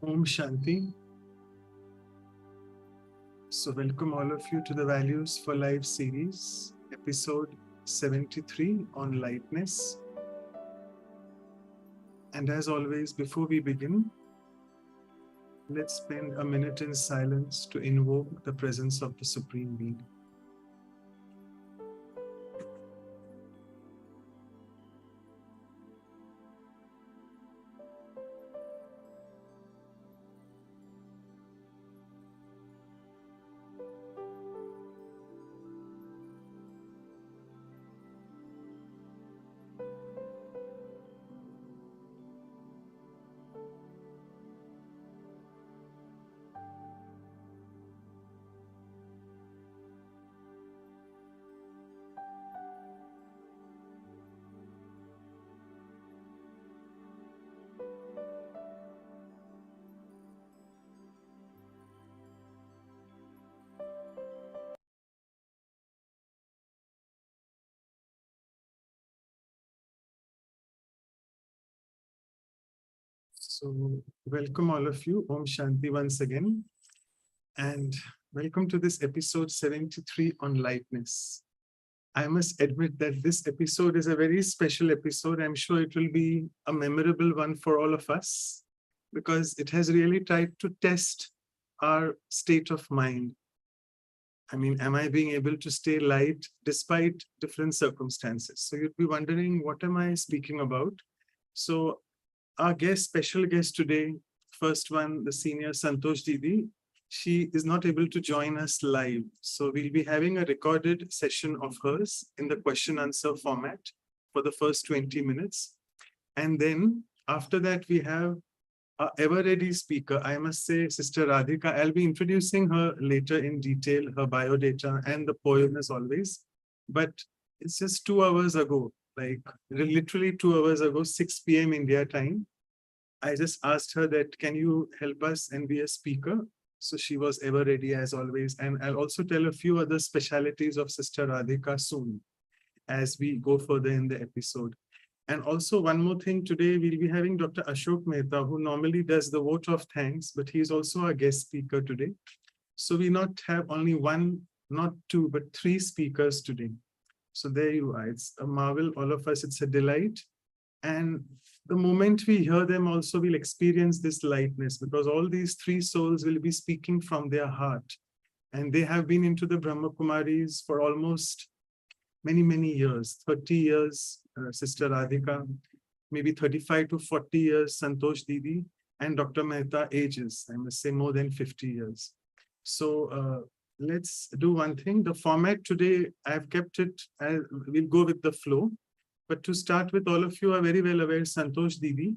Om Shanti. So welcome all of you to the Values for Life series, episode 73 on lightness. And as always, before we begin, let's spend a minute in silence to invoke the presence of the Supreme Being. So welcome all of you, Om Shanti once again, and welcome to this episode 73 on lightness. I must admit that this episode is a very special episode. I'm sure it will be a memorable one for all of us because it has really tried to test our state of mind. I mean, am I being able to stay light despite different circumstances? So you'd be wondering, what am I speaking about? So our special guest today, first one, the senior Santosh Didi, she is not able to join us live. So we'll be having a recorded session of hers in the question answer format for the first 20 minutes. And then after that, we have our ever-ready speaker, I must say, Sister Radhika. I'll be introducing her later in detail, her biodata and the poem as always. But it's just 2 hours ago, like literally 2 hours ago, 6 p.m. India time, I just asked her that, can you help us and be a speaker? So she was ever ready as always. And I'll also tell a few other specialities of Sister Radhika soon as we go further in the episode. And also one more thing, today we'll be having Dr. Ashok Mehta, who normally does the vote of thanks, but he's also a guest speaker today. So we not have only one, not two, but 3 speakers today. So there you are. It's a marvel, all of us. It's a delight. And the moment we hear them also, we'll experience this lightness, because all these 3 souls will be speaking from their heart. And they have been into the Brahma Kumaris for almost many years, 30 years, Sister Radhika, maybe 35 to 40 years, Santosh Didi, and Dr. Mehta ages, I must say more than 50 years. So let's do one thing. The format today, I've kept it, we'll go with the flow. But to start with, all of you are very well aware, Santosh Didi.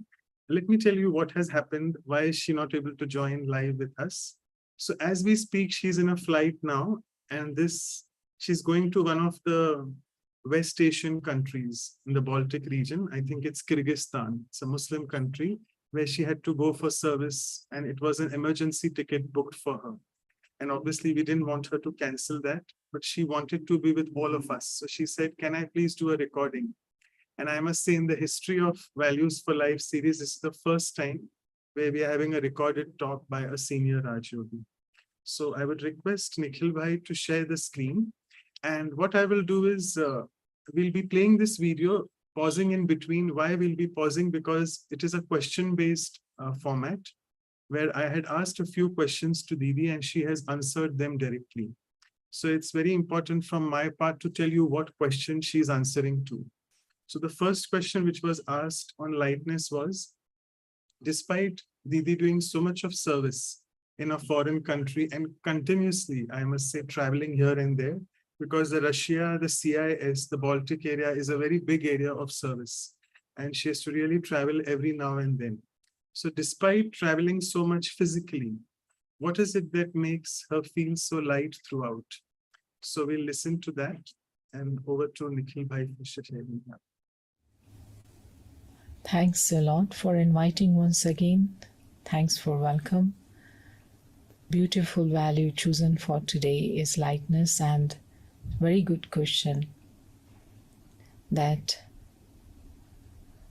Let me tell you what has happened. Why is she not able to join live with us? So as we speak, she's in a flight now, and she's going to one of the West Asian countries in the Baltic region. I think it's Kyrgyzstan. It's a Muslim country where she had to go for service, and it was an emergency ticket booked for her. And obviously we didn't want her to cancel that, but she wanted to be with all of us. So she said, can I please do a recording? And I must say, in the history of Values for Life series, this is the first time where we are having a recorded talk by a Senior Raj Yogi. So I would request Nikhil Bhai to share the screen. And what I will do is, we'll be playing this video, pausing in between. Why we'll be pausing? Because it is a question-based format, where I had asked a few questions to Didi and she has answered them directly. So it's very important from my part to tell you what question she's answering to. So the first question which was asked on lightness was, despite Didi doing so much of service in a foreign country and continuously, I must say, traveling here and there, because the Russia, the CIS, the Baltic area is a very big area of service. And she has to really travel every now and then. So despite traveling so much physically, what is it that makes her feel so light throughout? So we'll listen to that, and over to Nikhil Bhai for sharing that. Thanks a lot for inviting once again. Thanks for welcome. Beautiful value chosen for today is lightness, and very good question. That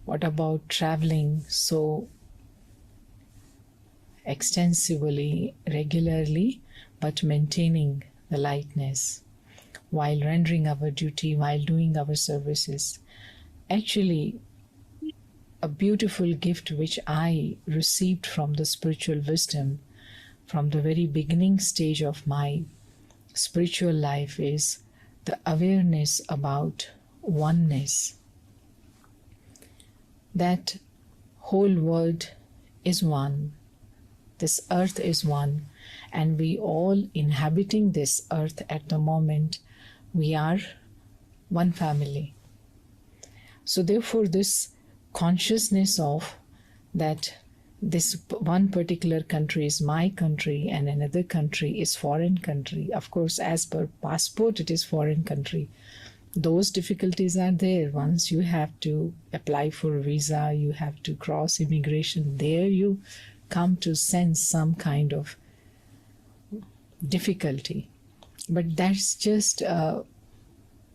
what about traveling so extensively, regularly, but maintaining the lightness while rendering our duty, while doing our services. Actually, a beautiful gift which I received from the spiritual wisdom from the very beginning stage of my spiritual life is the awareness about oneness. That whole world is one, this earth is one, and we all inhabiting this earth at the moment, we are one family. So therefore this consciousness of that this one particular country is my country and another country is foreign country, of course as per passport it is foreign country, those difficulties are there. Once you have to apply for a visa, you have to cross immigration, there you come to sense some kind of difficulty. But that's just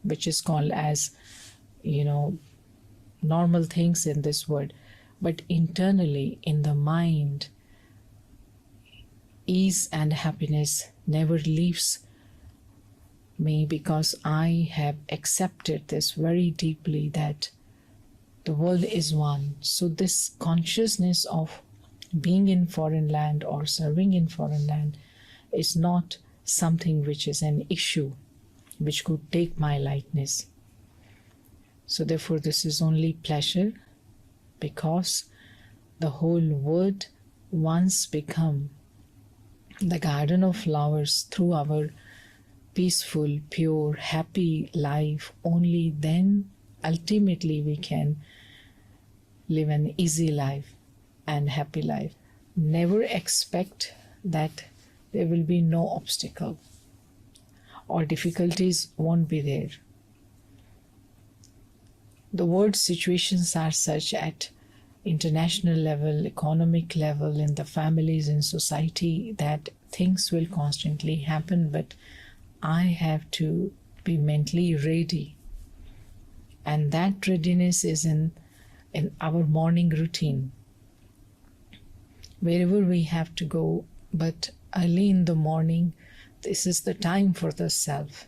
which is called as, normal things in this world. But internally in the mind, ease and happiness never leaves me, because I have accepted this very deeply, that the world is one. So this consciousness of being in foreign land or serving in foreign land is not something which is an issue which could take my lightness. So therefore this is only pleasure, because the whole world once become the garden of flowers through our peaceful, pure, happy life. Only then ultimately we can live an easy life and happy life. Never expect that there will be no obstacle or difficulties won't be there. The world situations are such at international level, economic level, in the families, in society, that things will constantly happen, but I have to be mentally ready. And that readiness is in our morning routine. Wherever we have to go, but early in the morning, this is the time for the self.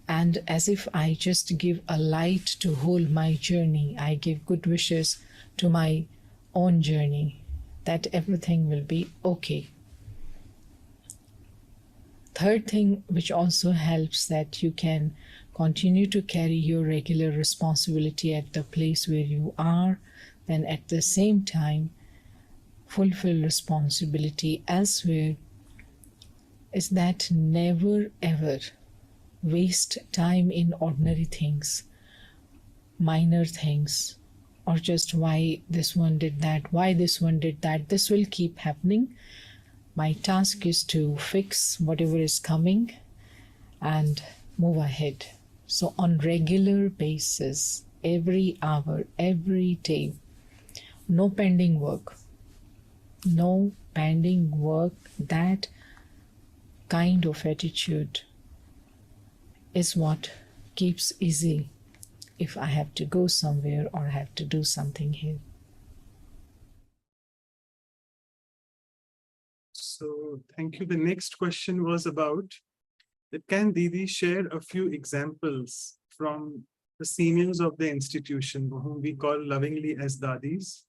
And as if I just give a light to hold my journey, I give good wishes to my own journey, that everything will be okay. Third thing which also helps, that you can continue to carry your regular responsibility at the place where you are, then at the same time fulfill responsibility elsewhere, is that never ever waste time in ordinary things, minor things, or just why this one did that, why this one did that. This will keep happening. My task is to fix whatever is coming and move ahead. So on regular basis, every hour, every day, no pending work. No pending work. That kind of attitude is what keeps easy if I have to go somewhere or I have to do something here. So thank you. The next question was about that, can Didi share a few examples from the seniors of the institution, whom we call lovingly as Dadis,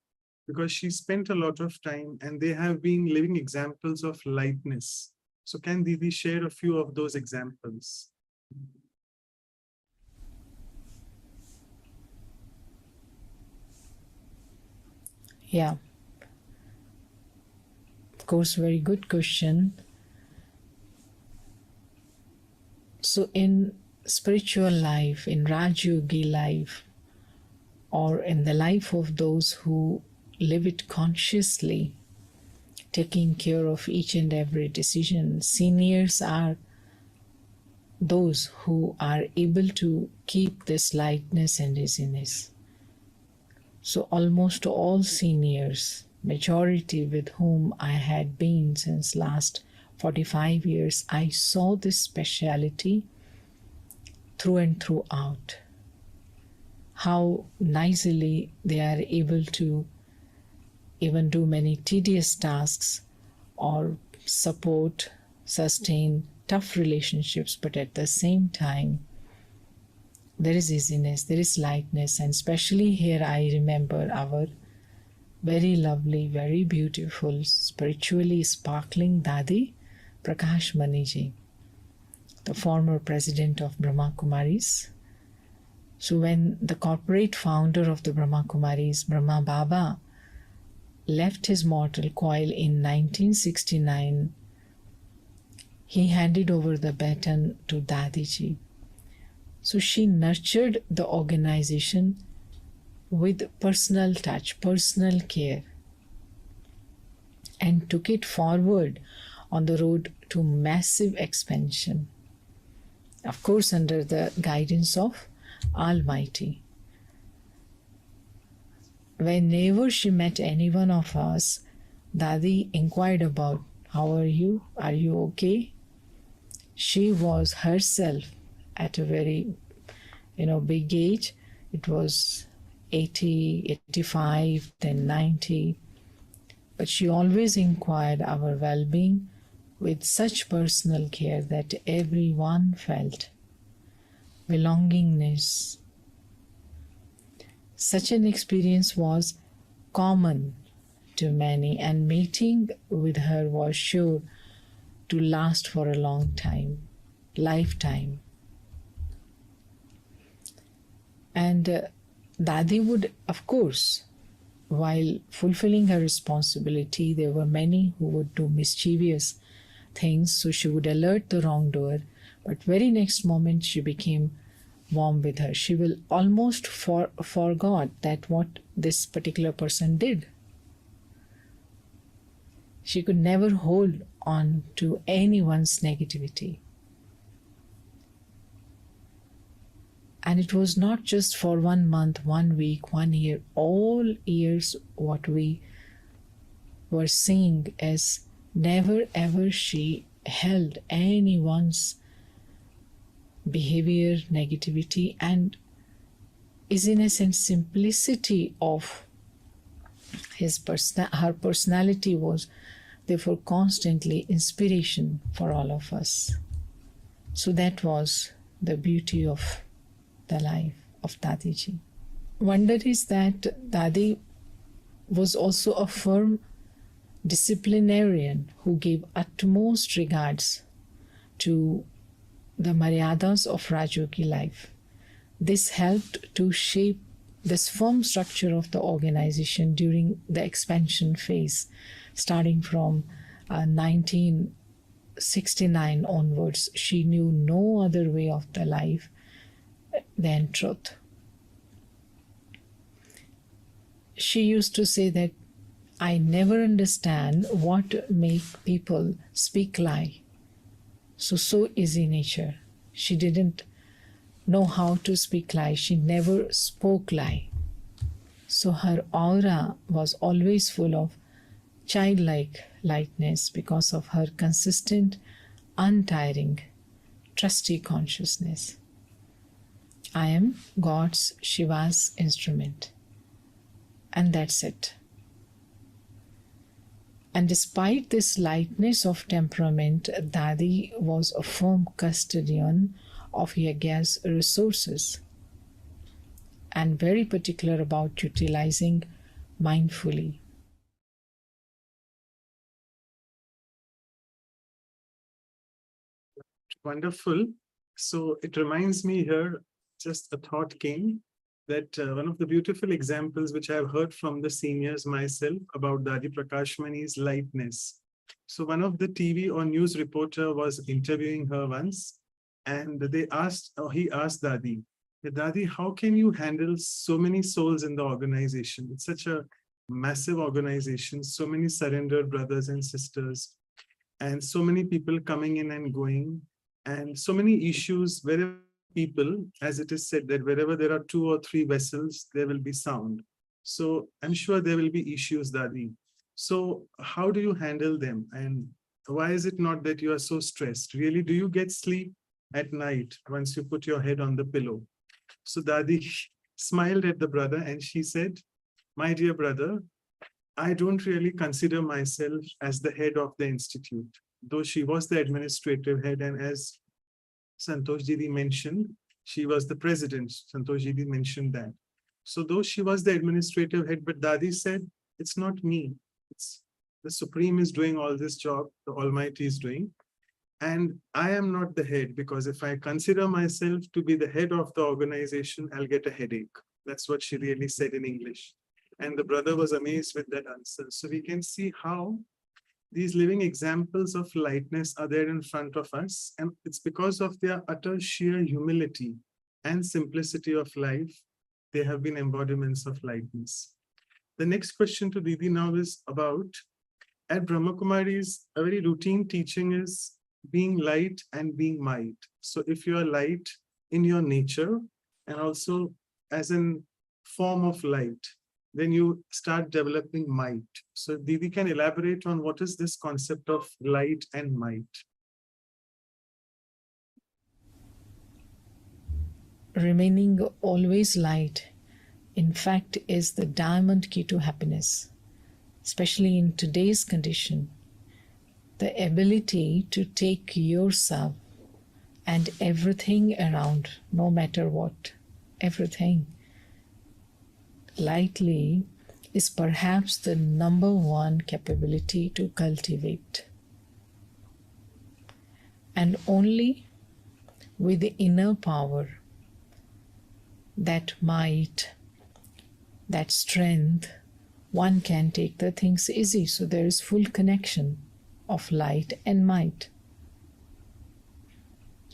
because she spent a lot of time and they have been living examples of lightness. So can Didi share a few of those examples? Yeah. Of course, very good question. So in spiritual life, in Raj Yogi life, or in the life of those who live it consciously, taking care of each and every decision, seniors are those who are able to keep this lightness and easiness. So almost all seniors, majority with whom I had been since last 45 years, I saw this speciality through and throughout. How nicely they are able to even do many tedious tasks or sustain tough relationships, but at the same time, there is easiness, there is lightness. And especially here, I remember our very lovely, very beautiful, spiritually sparkling Dadi, Prakash Maniji, the former president of Brahma Kumaris. So when the corporate founder of the Brahma Kumaris, Brahma Baba, left his mortal coil in 1969, he handed over the baton to Dadiji. So she nurtured the organization with personal touch, personal care, and took it forward on the road to massive expansion. Of course, under the guidance of Almighty. Whenever she met any one of us, Dadi inquired about, how are you? Are you okay? She was herself at a very, big age. It was 80, 85, then 90. But she always inquired our well-being with such personal care that everyone felt belongingness. Such an experience was common to many, and meeting with her was sure to last for a long time, lifetime. And Dadi would, of course, while fulfilling her responsibility, there were many who would do mischievous things, so she would alert the wrongdoer, but very next moment she became warm with her. She will almost forgot that what this particular person did. She could never hold on to anyone's negativity. And it was not just for 1 month, 1 week, 1 year, all years what we were seeing as never ever she held anyone's behavior, negativity, and easiness and simplicity of her personality was therefore constantly inspiration for all of us. So that was the beauty of the life of Dadiji. Wonder is that Dadi was also a firm disciplinarian who gave utmost regards to the maryadas of Rajyogi life. This helped to shape this firm structure of the organization during the expansion phase, starting from 1969 onwards. She knew no other way of the life than truth. She used to say that I never understand what make people speak lie. So easy nature. She didn't know how to speak lie. She never spoke lie. So her aura was always full of childlike lightness because of her consistent, untiring, trusty consciousness. I am God's, Shiva's instrument. And that's it. And despite this lightness of temperament, Dadi was a firm custodian of Yagya's resources and very particular about utilizing mindfully. Wonderful. So it reminds me here, just a thought came that one of the beautiful examples which I have heard from the seniors myself about Dadi Prakashmani's lightness. So one of the TV or news reporter was interviewing her once, and they asked, or he asked Dadi, Dadi, how can you handle so many souls in the organization? It's such a massive organization, so many surrendered brothers and sisters, and so many people coming in and going, and so many issues wherever people, as it is said, that wherever there are 2 or 3 vessels, there will be sound. So I'm sure there will be issues, Dadi. So how do you handle them? And why is it not that you are so stressed? Really, do you get sleep at night once you put your head on the pillow? So Dadi smiled at the brother and she said, my dear brother, I don't really consider myself as the head of the institute, though she was the administrative head. And as Santosh Didi mentioned, she was the president. Santosh Didi mentioned that. So though she was the administrative head, but Dadi said, it's not me. It's the Supreme is doing all this job, the Almighty is doing. And I am not the head, because if I consider myself to be the head of the organization, I'll get a headache. That's what she really said in English. And the brother was amazed with that answer. So we can see how these living examples of lightness are there in front of us. And it's because of their utter sheer humility and simplicity of life, they have been embodiments of lightness. The next question to Didi now is about, at Brahma Kumaris, a very routine teaching is being light and being might. So if you are light in your nature and also as in form of light, then you start developing might. So Didi can elaborate on what is this concept of light and might. Remaining always light, in fact, is the diamond key to happiness, especially in today's condition. The ability to take yourself and everything around, no matter what, everything, lightly, is perhaps the number one capability to cultivate. And only with the inner power, that might, that strength, one can take the things easy. So there is full connection of light and might.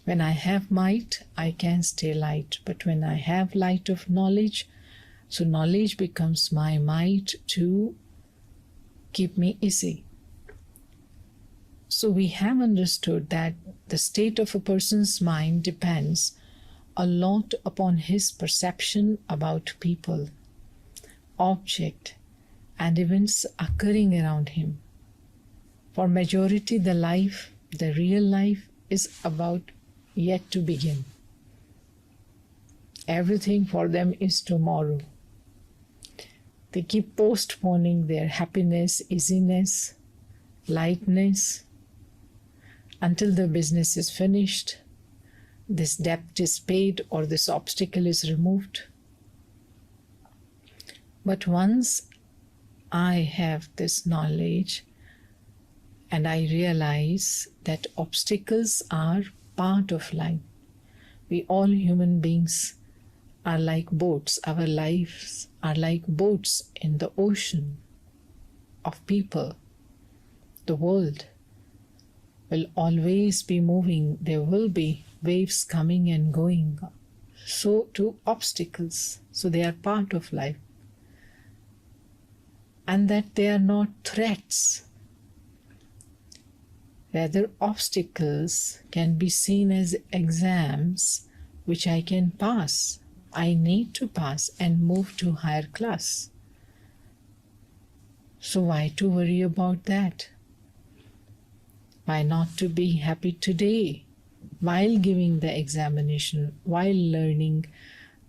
When I have might, I can stay light. But when I have light of knowledge, so knowledge becomes my might to keep me easy. So we have understood that the state of a person's mind depends a lot upon his perception about people, object, and events occurring around him. For majority, the real life is about yet to begin. Everything for them is tomorrow. They keep postponing their happiness, easiness, lightness, until the business is finished, this debt is paid, or this obstacle is removed. But once I have this knowledge and I realize that obstacles are part of life, we all human beings are like boats. Our lives are like boats in the ocean of people. The world will always be moving. There will be waves coming and going. So too obstacles. So they are part of life. And that they are not threats. Rather, obstacles can be seen as exams which I can pass. I need to pass and move to higher class. So why to worry about that? Why not to be happy today while giving the examination, while learning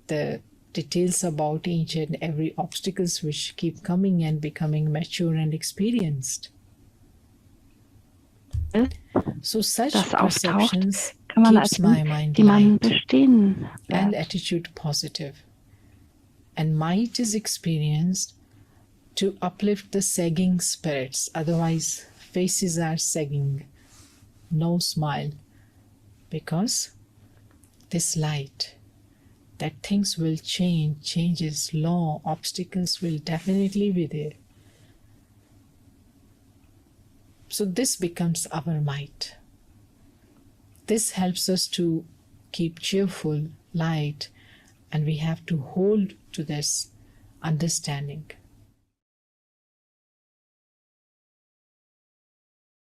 the details about each and every obstacles which keep coming and becoming mature and experienced. So such das auftaucht, perceptions kann man keeps als my mind die man light bestehen and bleibt. attitude positive. And might is experienced to uplift the sagging spirits. Otherwise, faces are sagging, no smile. Because this light, that things will change, changes, law, obstacles will definitely be there. So this becomes our might. This helps us to keep cheerful, light, and we have to hold to this understanding.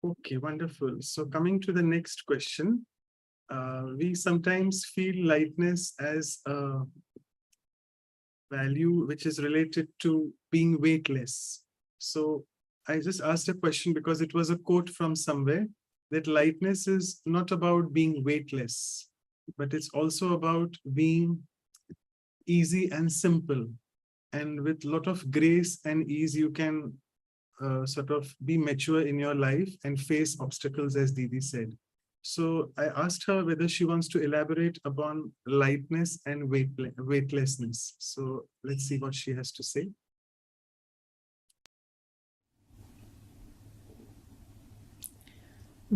Okay, wonderful. So coming to the next question, we sometimes feel lightness as a value which is related to being weightless. So I just asked a question because it was a quote from somewhere that lightness is not about being weightless, but it's also about being easy and simple. And with a lot of grace and ease, you can sort of be mature in your life and face obstacles, as Didi said. So I asked her whether she wants to elaborate upon lightness and weightlessness. So let's see what she has to say.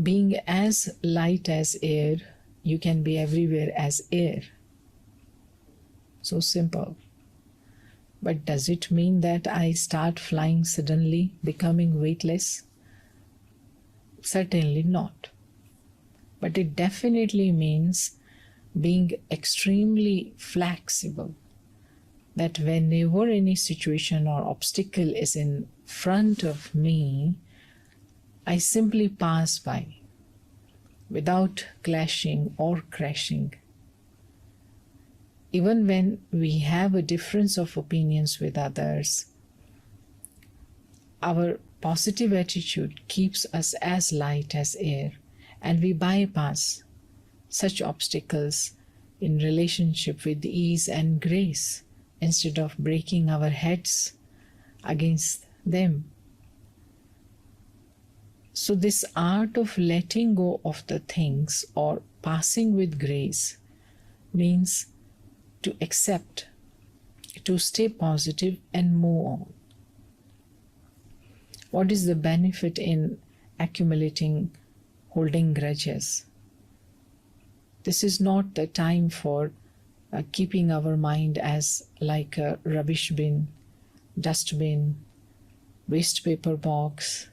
Being as light as air, you can be everywhere as air. So simple. But does it mean that I start flying suddenly, becoming weightless? Certainly not. But it definitely means being extremely flexible, that whenever any situation or obstacle is in front of me, I simply pass by without clashing or crashing. Even when we have a difference of opinions with others, our positive attitude keeps us as light as air, and we bypass such obstacles in relationship with ease and grace instead of breaking our heads against them. So this art of letting go of the things or passing with grace means to accept, to stay positive and move on. What is the benefit in accumulating, holding grudges? This is not the time for keeping our mind as like a rubbish bin, dustbin, waste paper box,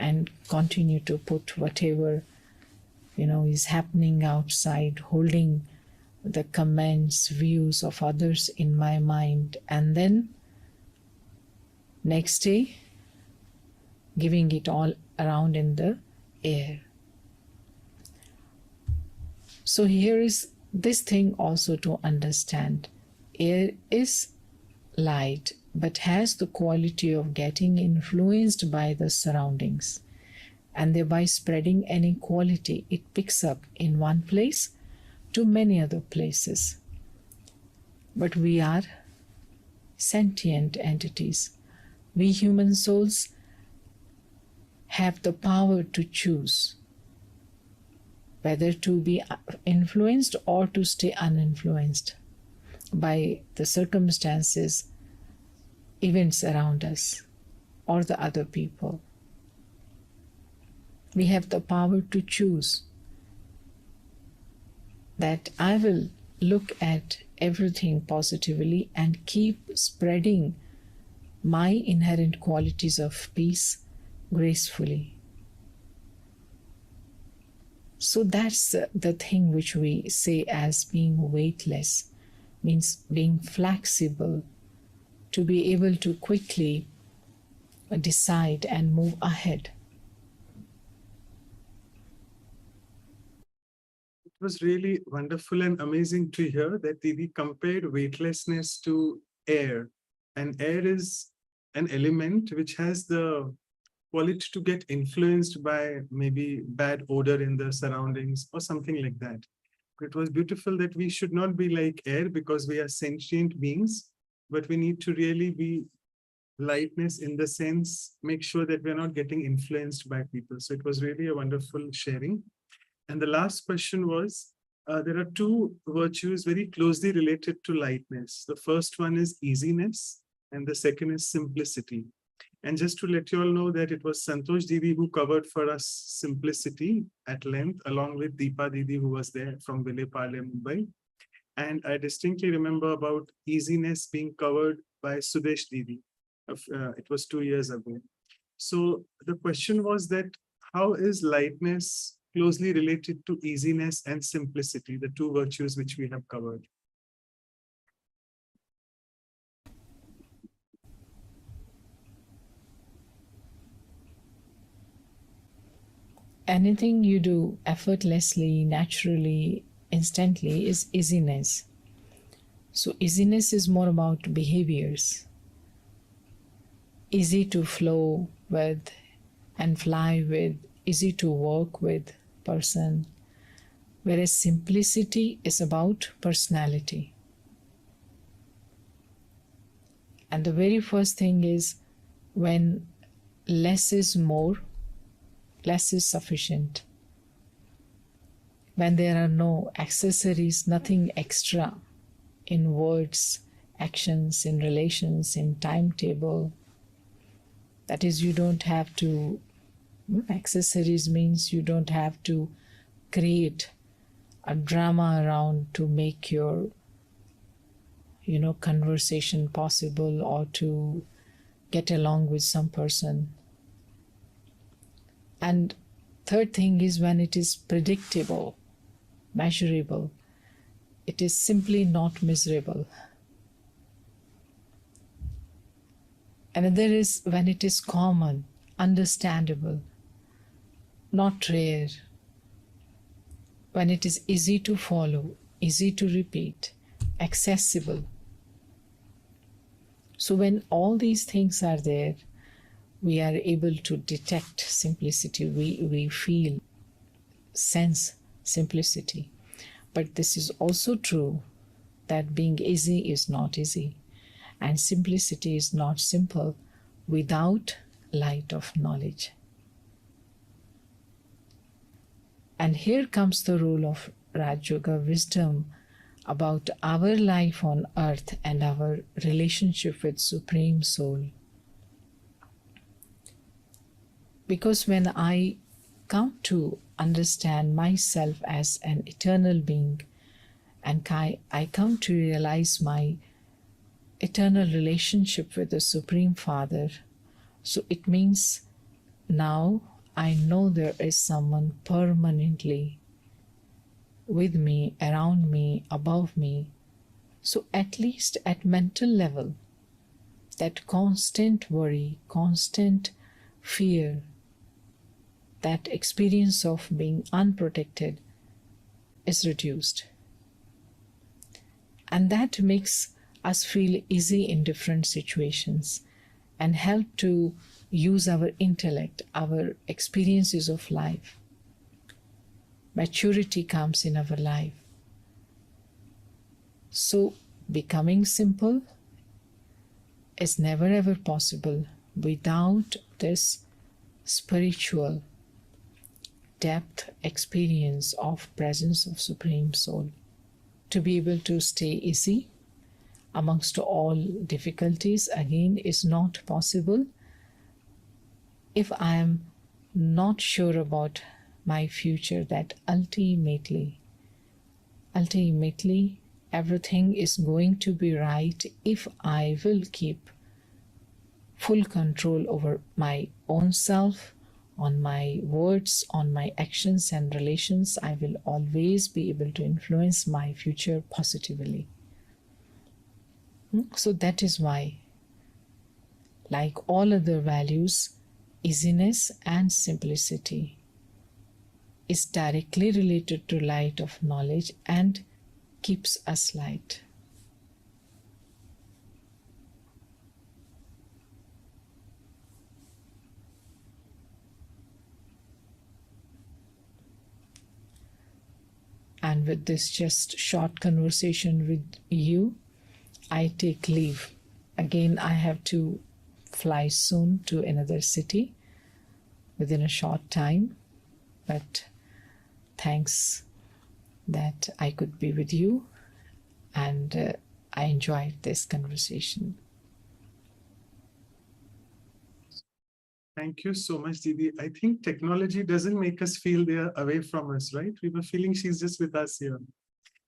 and continue to put whatever is happening outside, holding the comments, views of others in my mind, and then next day giving it all around in the air. So here is this thing also to understand. Air is light, but has the quality of getting influenced by the surroundings, and thereby spreading any quality it picks up in one place to many other places. But we are sentient entities. We human souls have the power to choose whether to be influenced or to stay uninfluenced by the circumstances, events around us, or the other people. We have the power to choose that I will look at everything positively and keep spreading my inherent qualities of peace gracefully. So that's the thing which we say as being weightless, means being flexible, to be able to quickly decide and move ahead. It was really wonderful and amazing to hear that Didi compared weightlessness to air. And air is an element which has the quality to get influenced by maybe bad odor in the surroundings or something like that. It was beautiful that we should not be like air because we are sentient beings, but we need to really be lightness in the sense, make sure that we're not getting influenced by people. So it was really a wonderful sharing. And the last question was, there are two virtues very closely related to lightness. The first one is easiness, and the second is simplicity. And just to let you all know that it was Santosh Didi who covered for us simplicity at length, along with Deepa Didi, who was there from Vile Parle, Mumbai. And I distinctly remember about easiness being covered by Sudesh Didi. It was 2 years ago. So the question was that how is lightness closely related to easiness and simplicity, the two virtues which we have covered? Anything you do effortlessly, naturally, instantly is easiness. So easiness is more about behaviors. Easy to flow with and fly with, easy to work with person. Whereas simplicity is about personality. And the very first thing is when less is more, less is sufficient. When there are no accessories, nothing extra in words, actions, in relations, in timetable, that is, you don't have to, accessories means you don't have to create a drama around to make your conversation possible or to get along with some person. And third thing is when it is predictable, measurable, it is simply not miserable. Another is when it is common, understandable, not rare, when it is easy to follow, easy to repeat, accessible. So when all these things are there, we are able to detect simplicity. We feel, sense simplicity. But this is also true that being easy is not easy, and simplicity is not simple without light of knowledge. And here comes the role of Raj Yoga wisdom about our life on earth and our relationship with Supreme Soul. Because when I come to understand myself as an eternal being, and I come to realize my eternal relationship with the Supreme Father, so it means now I know there is someone permanently with me, around me, above me. So at least at mental level, that constant worry, constant fear, that experience of being unprotected is reduced. And that makes us feel easy in different situations and help to use our intellect, our experiences of life. Maturity comes in our life. So becoming simple is never ever possible without this spiritual depth experience of presence of Supreme Soul. To be able to stay easy amongst all difficulties again is not possible if I am not sure about my future, that ultimately everything is going to be right if I will keep full control over my own self, on my words, on my actions and relations. I will always be able to influence my future positively. So that is why, like all other values, easiness and simplicity is directly related to light of knowledge and keeps us light. And with this just short conversation with you, I take leave. Again, I have to fly soon to another city within a short time, but thanks that I could be with you, and I enjoyed this conversation. Thank you so much, Didi. I think technology doesn't make us feel they are away from us, right? We were feeling she's just with us here.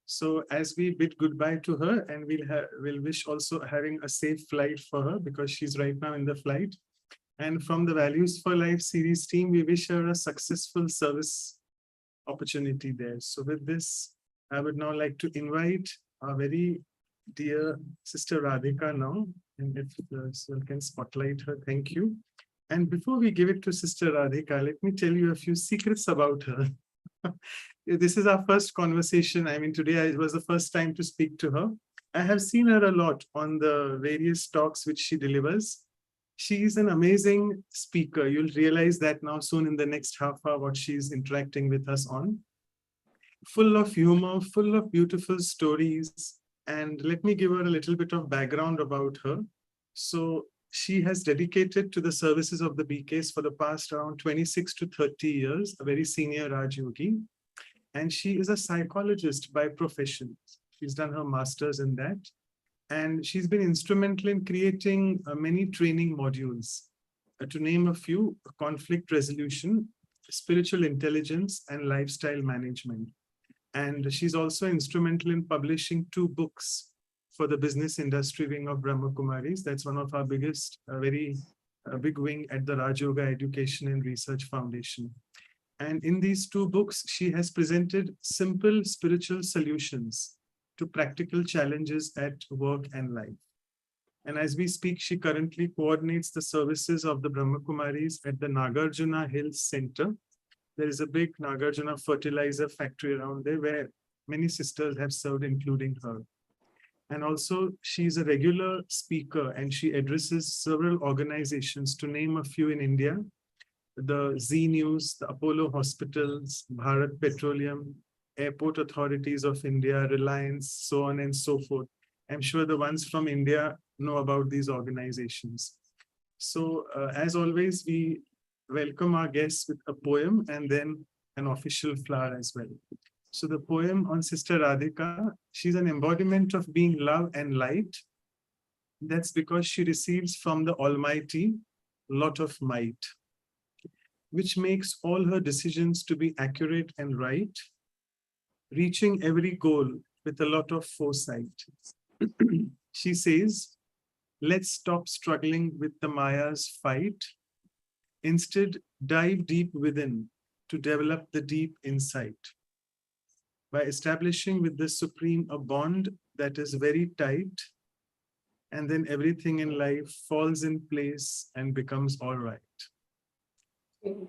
So as we bid goodbye to her, and we'll wish also having a safe flight for her because she's right now in the flight. And from the Values for Life series team, we wish her a successful service opportunity there. So with this, I would now like to invite our very dear sister Radhika now, and if you can spotlight her, thank you. And before we give it to Sister Radhika, let me tell you a few secrets about her. This is our first conversation. I mean, today it was the first time to speak to her. I have seen her a lot on the various talks which she delivers. She is an amazing speaker. You'll realize that now soon in the next half hour, what she's interacting with us on. Full of humor, full of beautiful stories. And let me give her a little bit of background about her. So She has dedicated to the services of the BKs for the past around 26 to 30 years, a very senior Raj Yogi. And she is a psychologist by profession. She's done her master's in that. And she's been instrumental in creating many training modules. To name a few: conflict resolution, spiritual intelligence, and lifestyle management. And she's also instrumental in publishing 2 books for the business industry wing of Brahma Kumaris. That's one of our biggest, very big wing at the Raj Yoga Education and Research Foundation. And in these 2 books, she has presented simple spiritual solutions to practical challenges at work and life. And as we speak, she currently coordinates the services of the Brahma Kumaris at the Nagarjuna Hills Center. There is a big Nagarjuna fertilizer factory around there where many sisters have served, including her. And also, she's a regular speaker and she addresses several organizations, to name a few in India: the Z News, the Apollo Hospitals, Bharat Petroleum, Airport Authorities of India, Reliance, so on and so forth. I'm sure the ones from India know about these organizations. So as always, we welcome our guests with a poem and then an official flower as well. So the poem on Sister Radhika: she's an embodiment of being love and light. That's because she receives from the Almighty lot of might, which makes all her decisions to be accurate and right, reaching every goal with a lot of foresight. She says, let's stop struggling with the Maya's fight. Instead, dive deep within to develop the deep insight. By establishing with the Supreme a bond that is very tight, and then everything in life falls in place and becomes all right.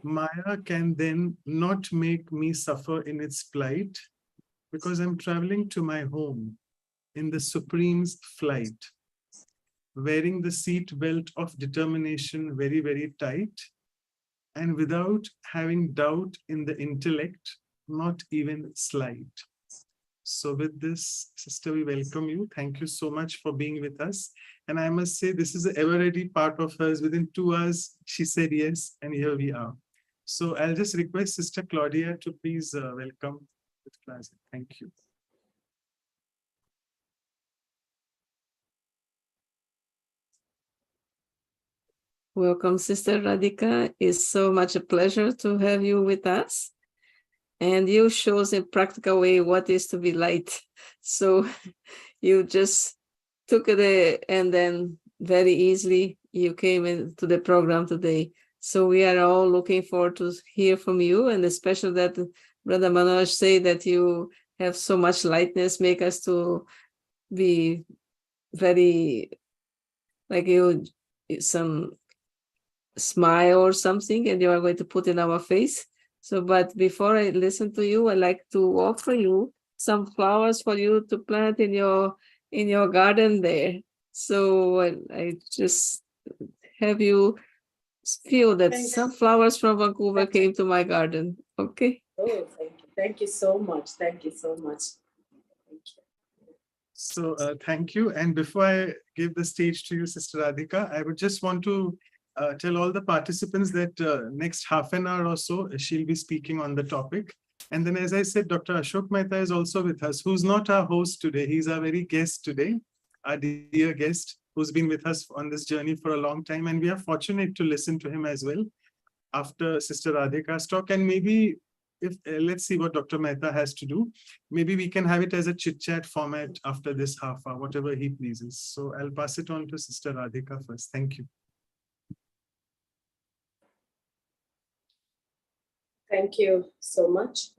Maya can then not make me suffer in its plight, because I'm traveling to my home in the Supreme's flight, wearing the seat belt of determination very, very tight, and without having doubt in the intellect, not even slight. So with this, sister, we welcome you. Thank you so much for being with us. And I must say, this is an ever-ready part of hers. Within 2 hours, she said yes, and here we are. So I'll just request Sister Claudia to please welcome with class. Thank you. Welcome, Sister Radhika. It's so much a pleasure to have you with us. And you shows in practical way what is to be light. So you just took it and then very easily you came into the program today. So we are all looking forward to hear from you, and especially that Brother Manoj say that you have so much lightness, make us to be very, like you, some smile or something, and you are going to put in our face. So, but before I listen to you, I'd like to offer you some flowers for you to plant in your garden there. So I just have you feel that some flowers from Vancouver came to my garden. Okay. Oh, thank you. Thank you so much. Thank you so much. Thank you. So thank you. And before I give the stage to you, Sister Radhika, I would just want to tell all the participants that next half an hour or so, she'll be speaking on the topic. And then, as I said, Dr. Ashok Mehta is also with us, who's not our host today. He's our very guest today, our dear guest, who's been with us on this journey for a long time. And we are fortunate to listen to him as well after Sister Radhika's talk. And maybe if let's see what Dr. Mehta has to do. Maybe we can have it as a chit-chat format after this half hour, whatever he pleases. So I'll pass it on to Sister Radhika first. Thank you. Thank you so much.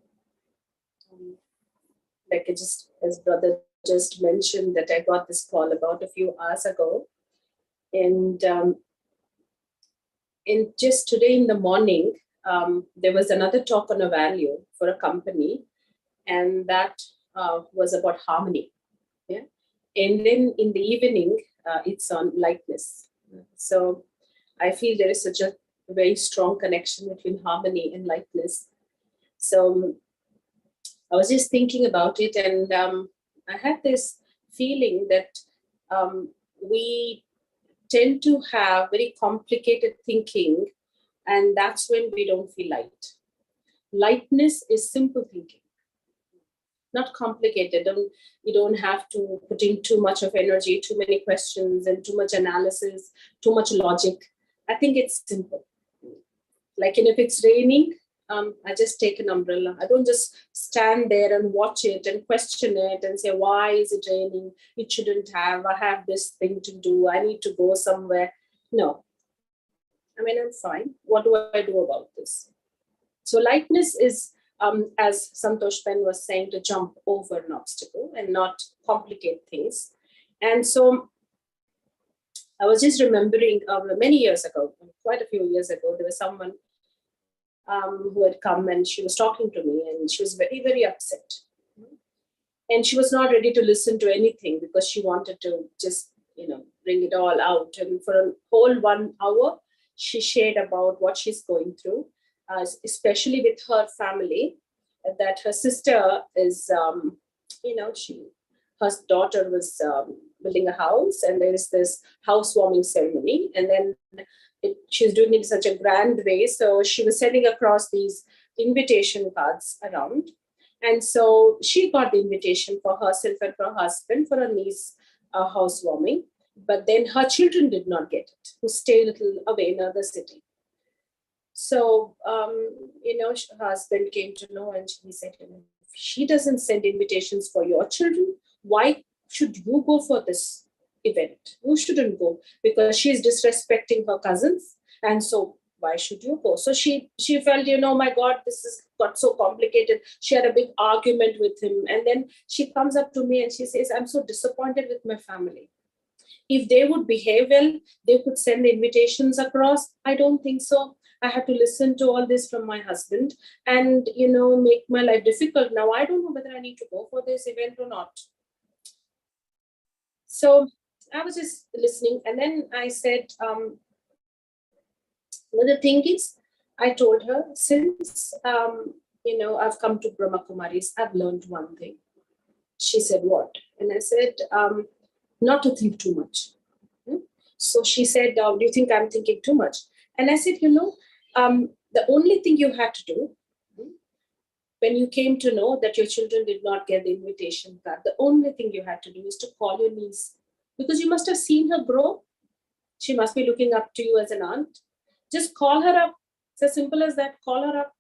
Like I just, as brother just mentioned, that I got this call about a few hours ago. And in just today in the morning, there was another talk on a value for a company, and that was about harmony. Yeah. And then in the evening, it's on lightness. So I feel there is such a very strong connection between harmony and lightness. So I was just thinking about it, and I had this feeling that we tend to have very complicated thinking, and that's when we don't feel light. Lightness is simple thinking, not complicated. You don't have to put in too much of energy, too many questions, and too much analysis, too much logic. I think it's simple. Like, if it's raining, I just take an umbrella. I don't just stand there and watch it and question it and say, why is it raining? It shouldn't have. I have this thing to do. I need to go somewhere. No. I mean, I'm fine. What do I do about this? So lightness is, as Santosh Ben was saying, to jump over an obstacle and not complicate things. And so I was just remembering many years ago, quite a few years ago, there was someone who had come, and she was talking to me, and she was very, very upset. And she was not ready to listen to anything because she wanted to just, bring it all out. And for a whole 1 hour, she shared about what she's going through, especially with her family, that her sister is, her daughter was building a house, and there is this housewarming ceremony. And then she's doing it in such a grand way. So she was sending across these invitation cards around. And so she got the invitation for herself and for her husband for her niece housewarming. But then her children did not get it, who stay a little away in another city. So, her husband came to know, and he said, if she doesn't send invitations for your children, why should you go for this event? You shouldn't go because she's disrespecting her cousins. And so why should you go? So she felt, my God, this has got so complicated. She had a big argument with him. And then she comes up to me and she says, I'm so disappointed with my family. If they would behave well, they could send the invitations across. I don't think so. I had to listen to all this from my husband and, make my life difficult. Now, I don't know whether I need to go for this event or not. So I was just listening. And then I said, the thing is, I told her, since, I've come to Brahma Kumaris, I've learned one thing. She said, what? And I said, not to think too much. So she said, do you think I'm thinking too much? And I said, the only thing you had to do when you came to know that your children did not get the invitation card, the only thing you had to do is to call your niece, because you must have seen her grow. She must be looking up to you as an aunt. Just call her up. It's as simple as that. Call her up.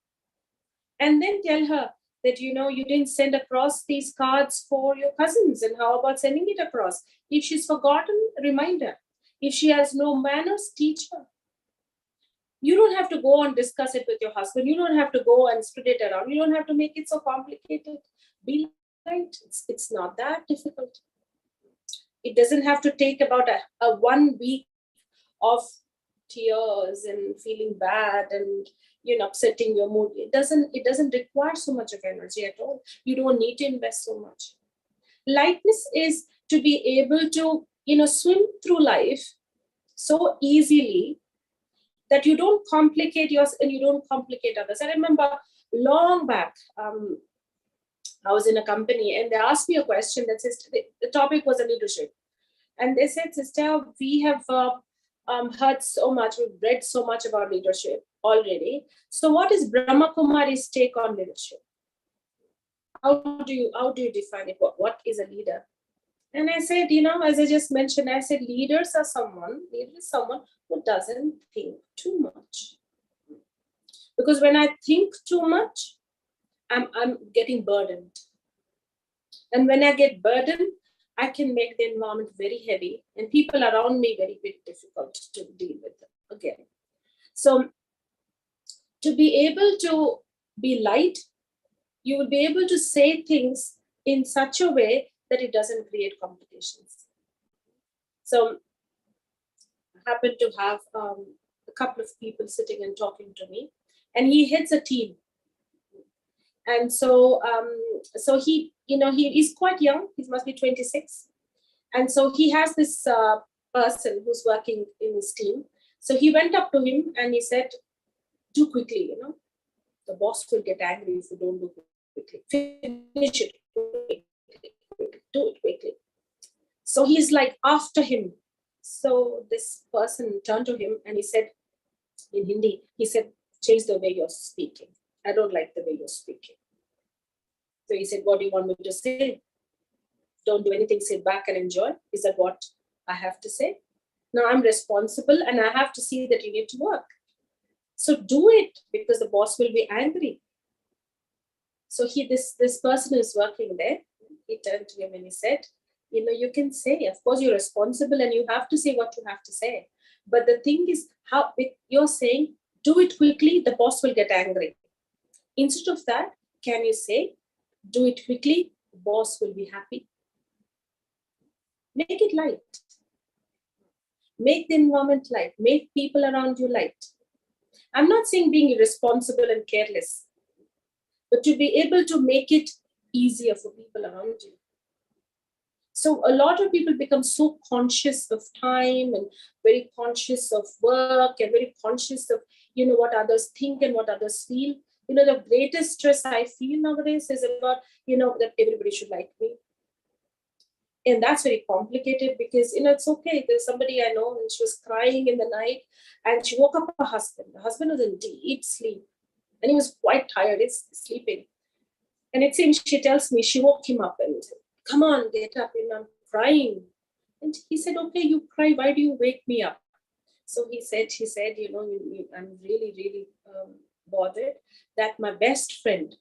And then tell her that, you didn't send across these cards for your cousins. And how about sending it across? If she's forgotten, remind her. If she has no manners, teach her. You don't have to go and discuss it with your husband. You don't have to go and spread it around. You don't have to make it so complicated. Be light. It's not that difficult. It doesn't have to take about a 1 week of tears and feeling bad and upsetting your mood. It doesn't require so much of energy at all. You don't need to invest so much. Lightness is to be able to swim through life so easily that you don't complicate yourself and you don't complicate others. I remember long back, I was in a company and they asked me a question that says, the topic was a leadership. And they said, sister, we have heard so much, we've read so much about leadership already. So what is Brahma Kumari's take on leadership? How do you define it? What is a leader? And I said, as I just mentioned, I said, leader is someone who doesn't think too much. Because when I think too much, I'm getting burdened. And when I get burdened, I can make the environment very heavy and people around me very, very difficult to deal with again. So to be able to be light, you will be able to say things in such a way that it doesn't create complications. So I happen to have a couple of people sitting and talking to me, and he heads a team. And so he is quite young. He must be 26. And so he has this person who's working in his team. So he went up to him and he said, do quickly, the boss will get angry if you don't do quickly. Finish it quickly. Do it quickly. So he's like after him. So this person turned to him and he said in Hindi, he said, change the way you're speaking. I don't like the way you're speaking. So he said, what do you want me to say? Don't do anything, sit back and enjoy. Is that what I have to say? Now I'm responsible and I have to see that you need to work. So do it, because the boss will be angry. So this person is working there. He turned to him and he said, you can say, of course you're responsible and you have to say what you have to say. But the thing is, how you're saying, do it quickly, the boss will get angry. Instead of that, can you say, do it quickly, the boss will be happy. Make it light. Make the environment light. Make people around you light. I'm not saying being irresponsible and careless, but to be able to make it easier for people around you. So a lot of people become so conscious of time and very conscious of work and very conscious of, what others think and what others feel. The greatest stress I feel nowadays is about, that everybody should like me. And that's very complicated because, it's okay. There's somebody I know and she was crying in the night and she woke up her husband. The husband was in deep sleep and he was quite tired. He's sleeping. And it seems she tells me she woke him up and said, come on, get up. I'm crying. And he said, okay, you cry. Why do you wake me up? So he said, I'm really, really bothered that my best friend,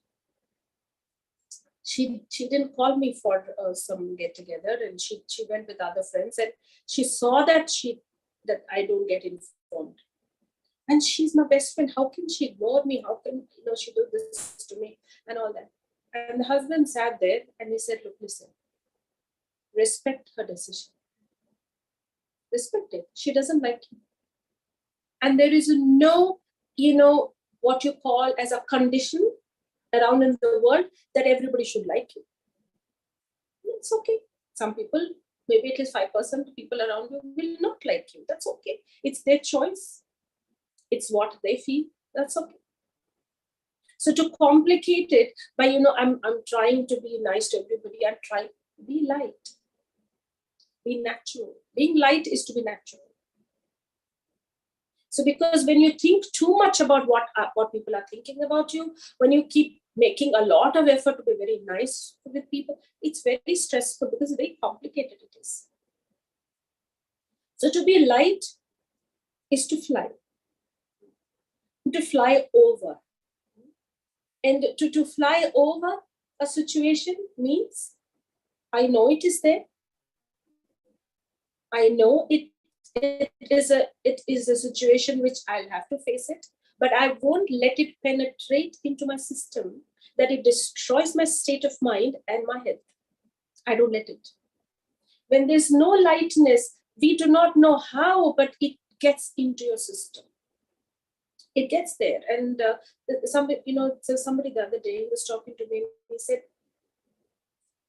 she didn't call me for some get together, and she went with other friends, and she saw that I don't get informed, and she's my best friend. How can she ignore me? How can she do this to me and all that? And the husband sat there and he said, look, listen, respect her decision. Respect it. She doesn't like you, and there is no what you call as a condition around in the world that everybody should like you. It's okay. Some people, maybe at least 5% of people around you will not like you. That's okay. It's their choice. It's what they feel. That's okay. So to complicate it by, I'm trying to be nice to everybody. I'm trying to be light. Be natural. Being light is to be natural. So because when you think too much about what people are thinking about you, when you keep making a lot of effort to be very nice with people, it's very stressful because very complicated it is. So to be light is to fly over. And to fly over a situation means I know it is there. I know it is a situation which I'll have to face it, but I won't let it penetrate into my system, that it destroys my state of mind and my health. I don't let it. When there's no lightness, we do not know how, but it gets into your system. It gets there. And somebody the other day was talking to me and he said,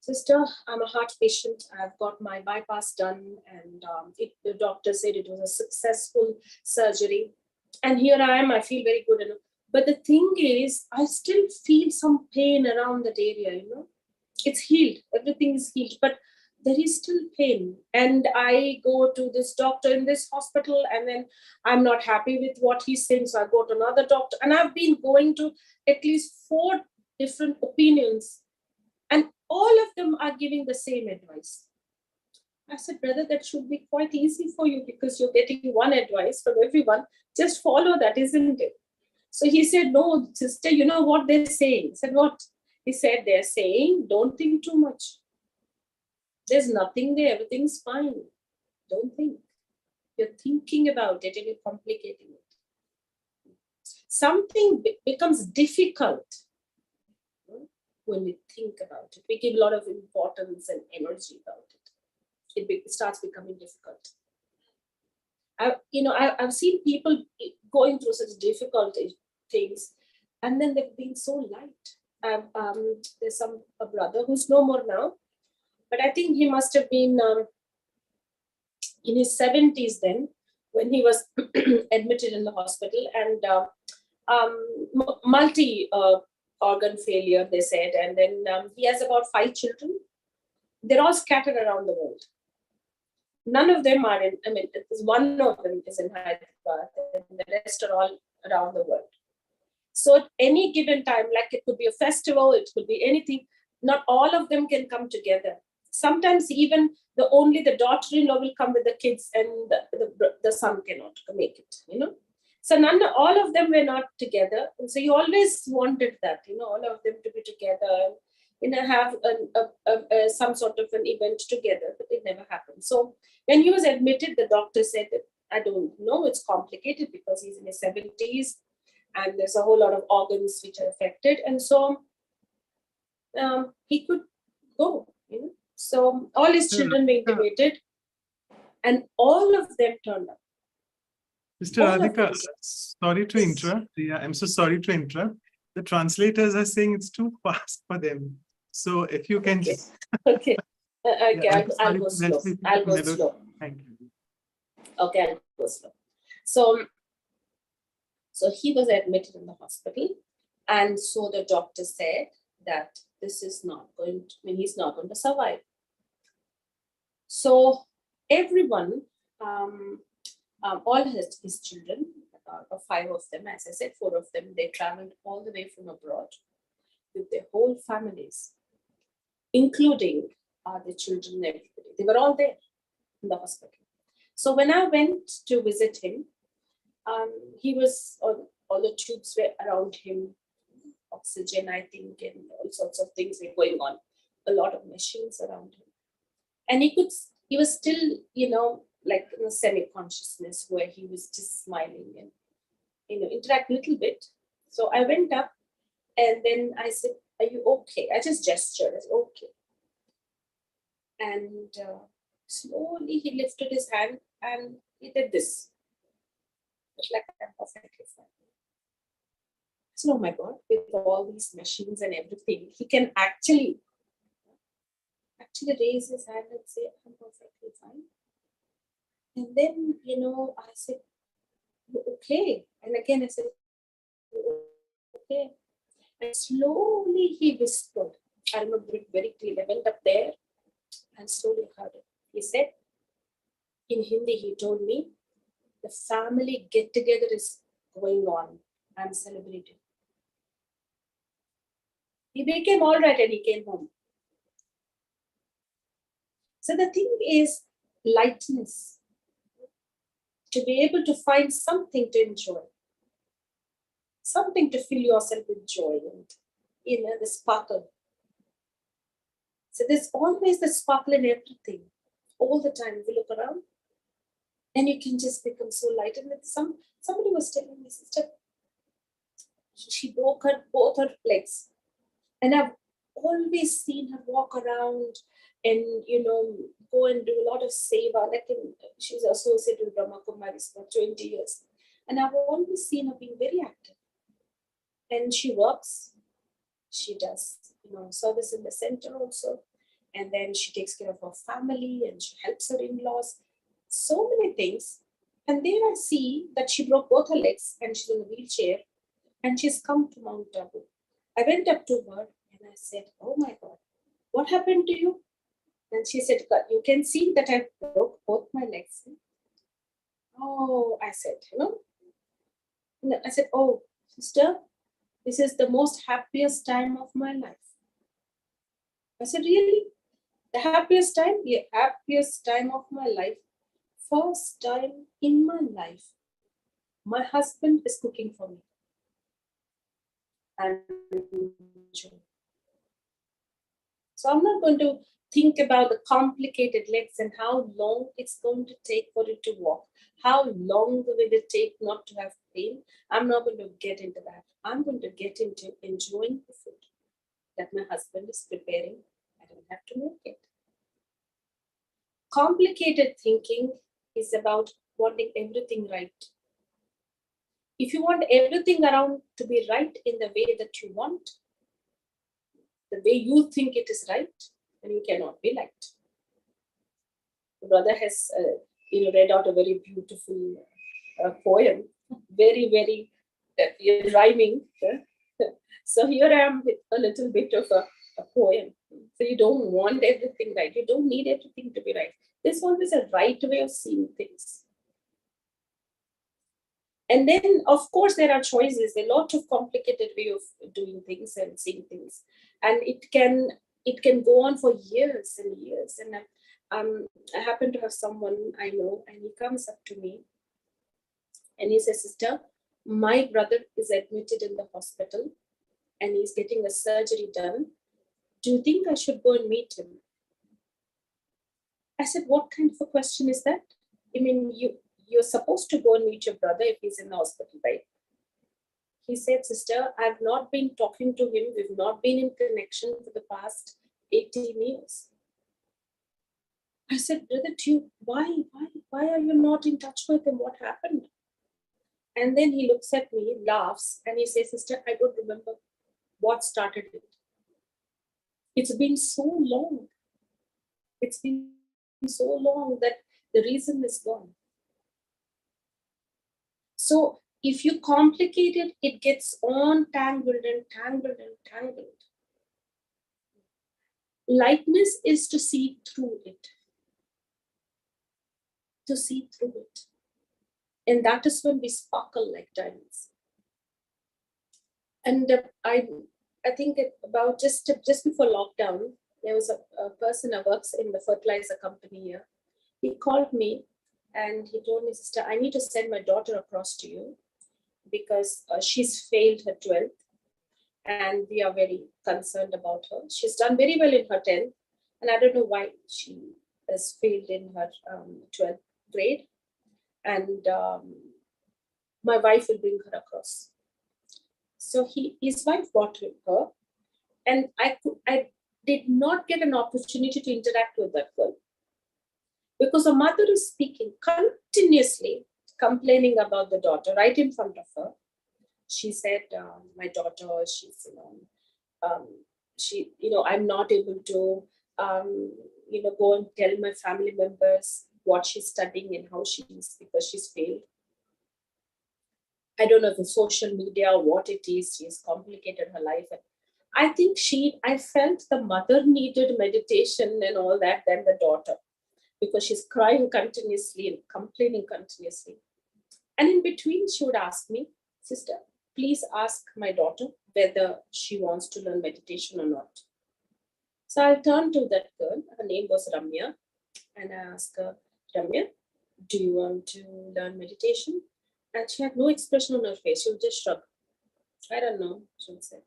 sister, I'm a heart patient. I've got my bypass done, and the doctor said it was a successful surgery. And here I am, I feel very good. But the thing is, I still feel some pain around that area, It's healed. Everything is healed. But there is still pain. And I go to this doctor in this hospital, and then I'm not happy with what he's saying. So I go to another doctor. And I've been going to at least 4 different opinions. And all of them are giving the same advice. I said, brother, that should be quite easy for you because you're getting one advice from everyone. Just follow that, isn't it? So he said, no, sister, you know what they're saying? I said, what? He said, they're saying, don't think too much. There's nothing there. Everything's fine. Don't think. You're thinking about it and you're complicating it. Something becomes difficult when we think about it. We give a lot of importance and energy about it. It starts becoming difficult. I've seen people going through such difficult things, and then they've been so light. There's a brother who's no more now, but I think he must have been in his 70s then, when he was admitted in the hospital, and multi organ failure, they said, and then he has about 5 children. They're all scattered around the world. None of them are in, one of them is in Hyderabad, and the rest are all around the world. So at any given time, like it could be a festival, it could be anything, not all of them can come together. Sometimes even only the daughter-in-law will come with the kids and the son cannot make it, So all of them were not together. And so you always wanted that, all of them to be together, have some sort of an event together, but it never happened. So when he was admitted, the doctor said, I don't know, it's complicated because he's in his 70s and there's a whole lot of organs which are affected. And so he could go. So all his children were intubated and all of them turned up. Mr. Radhika, sorry to interrupt. Yeah, I'm so sorry to interrupt. The translators are saying it's too fast for them. So if you can just... Okay. Okay, Yeah, I'll go slow. I'll go slow. Thank you. Okay, I'll go slow. So he was admitted in the hospital. And so the doctor said that this is not going to, he's not going to survive. So everyone, all his children, 5 of them, as I said, 4 of them, they traveled all the way from abroad with their whole families, including the children and everybody. They were all there in the hospital. So when I went to visit him, he was on, all the tubes were around him, oxygen, I think, and all sorts of things were going on, a lot of machines around him. And he was still, like in a semi-consciousness where he was just smiling and, interact a little bit. So I went up and then I said, are you okay? I just gestured, I said, okay. And slowly he lifted his hand and he did this. It's like I'm perfectly fine. I said, oh my God, with all these machines and everything, he can actually raise his hand and say, I'm perfectly fine. And then, I said, okay. And again, I said, okay. And slowly he whispered. I remember it very clearly. I went up there and slowly heard it. He said, in Hindi, he told me, the family get-together is going on. I'm celebrating. He became all right and he came home. So the thing is lightness. To be able to find something to enjoy, something to fill yourself with joy and, the sparkle. So there's always the sparkle in everything, all the time. If you look around, and you can just become so light. And somebody was telling me, sister, she broke both her legs, and I've always seen her walk around and go and do a lot of seva. Like she's associated with Brahma Kumaris for 20 years, and I've always seen her being very active. And she works, she does service in the center also, and then she takes care of her family and she helps her in-laws. So many things. And there I see that she broke both her legs and she's in a wheelchair and she's come to Mount Abu. I went up to her and I said, oh my God, what happened to you? And she said, you can see that I broke both my legs. Oh, I said, I said, oh, sister, this is the most happiest time of my life. I said, really? The happiest time? Yeah, happiest time of my life. First time in my life, my husband is cooking for me. And so I'm not going to think about the complicated legs and how long it's going to take for it to walk. How long will it take not to have pain? I'm not going to get into that. I'm going to get into enjoying the food that my husband is preparing. I don't have to make it. Complicated thinking is about wanting everything right. If you want everything around to be right in the way that you want, the way you think it is right, then you cannot be liked. The brother has read out a very beautiful poem, very, very rhyming. So here I am with a little bit of a poem. So you don't want everything right. You don't need everything to be right. There's always a right way of seeing things. And then, of course, there are choices. There are lots of complicated way of doing things and seeing things, and it can go on for years and years. And I happen to have someone I know, and he comes up to me, and he says, "Sister, my brother is admitted in the hospital, and he's getting a surgery done. Do you think I should go and meet him?" I said, "What kind of a question is that? I mean, you're supposed to go and meet your brother if he's in the hospital, right?" He said, "Sister, I've not been talking to him. We've not been in connection for the past 18 years. I said, "Brother, why are you not in touch with him? What happened?" And then he looks at me, laughs, and he says, "Sister, I don't remember what started it. It's been so long. It's been so long that the reason is gone." So if you complicate it, it gets on tangled and tangled and tangled. Lightness is to see through it. To see through it. And that is when we sparkle like diamonds. And I think about just before lockdown, there was a person who works in the fertilizer company here. He called me and he told me, "Sister, I need to send my daughter across to you because she's failed her 12th and we are very concerned about her. She's done very well in her 10th, and I don't know why she has failed in her 12th grade. And my wife will bring her across." So his wife brought her, and I did not get an opportunity to interact with that girl because the mother is speaking continuously, complaining about the daughter right in front of her. She said, "My daughter, she's, I'm not able to, go and tell my family members what she's studying and how she is because she's failed. I don't know if it's social media or what it is. She's complicated her life." And I felt the mother needed meditation and all that than the daughter because she's crying continuously and complaining continuously. And in between, she would ask me, "Sister, please ask my daughter whether she wants to learn meditation or not." So I turned to that girl. Her name was Ramya. And I asked her, "Ramya, do you want to learn meditation?" And she had no expression on her face. She would just shrug. "I don't know," she would say.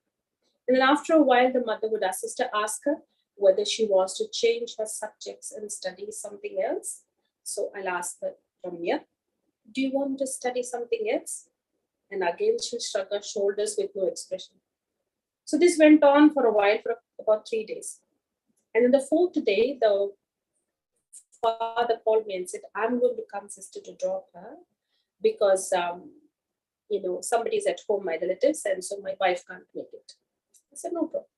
And then after a while, the mother would ask ask her whether she wants to change her subjects and study something else. So I'll ask her, "Ramya, do you want to study something else?" And again, she'll shrug her shoulders with no expression. So this went on for a while, for about 3 days. And then the 4th day, the father called me and said, "I'm going to come, sister, to drop her because, somebody's at home, my relatives, and so my wife can't make it." I said, "No problem."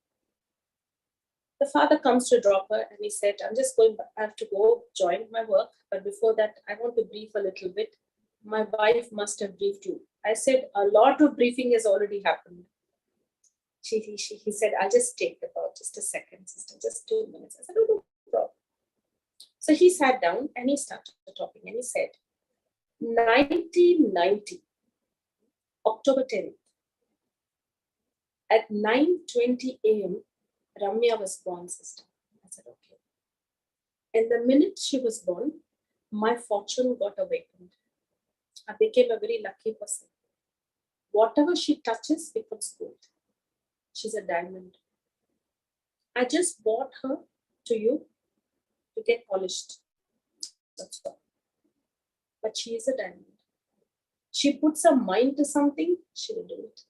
The father comes to drop her and he said, "I'm just going, I have to go join my work. But before that, I want to brief a little bit. My wife must have briefed you." I said, "A lot of briefing has already happened." He said, "I'll just take about just a second, sister, just 2 minutes." I said, "Oh, no problem." So he sat down and he started talking and he said, 1990, October 10th, at 9:20 a.m., Ramya was born, sister. I said, "Okay." And the minute she was born, my fortune got awakened. I became a very lucky person. Whatever she touches becomes gold. She's a diamond. I just brought her to you to get polished. That's all. But she is a diamond. She puts her mind to something, she will do it.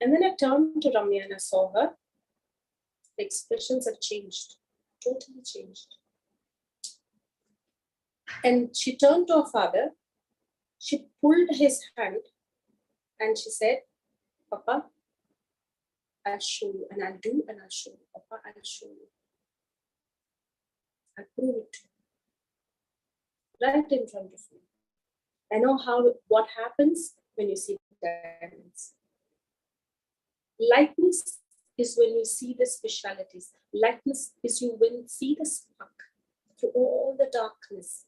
And then I turned to Ramya and I saw her. The expressions have changed, totally changed. And she turned to her father. She pulled his hand and she said, "Papa, I'll show you, and I'll do, and I'll show you. Papa, I'll show you. I'll prove it to you. Right in front of you. I know what happens when you see diamonds." Lightness is when you see the specialities. Lightness is when you see the spark. through all the darkness.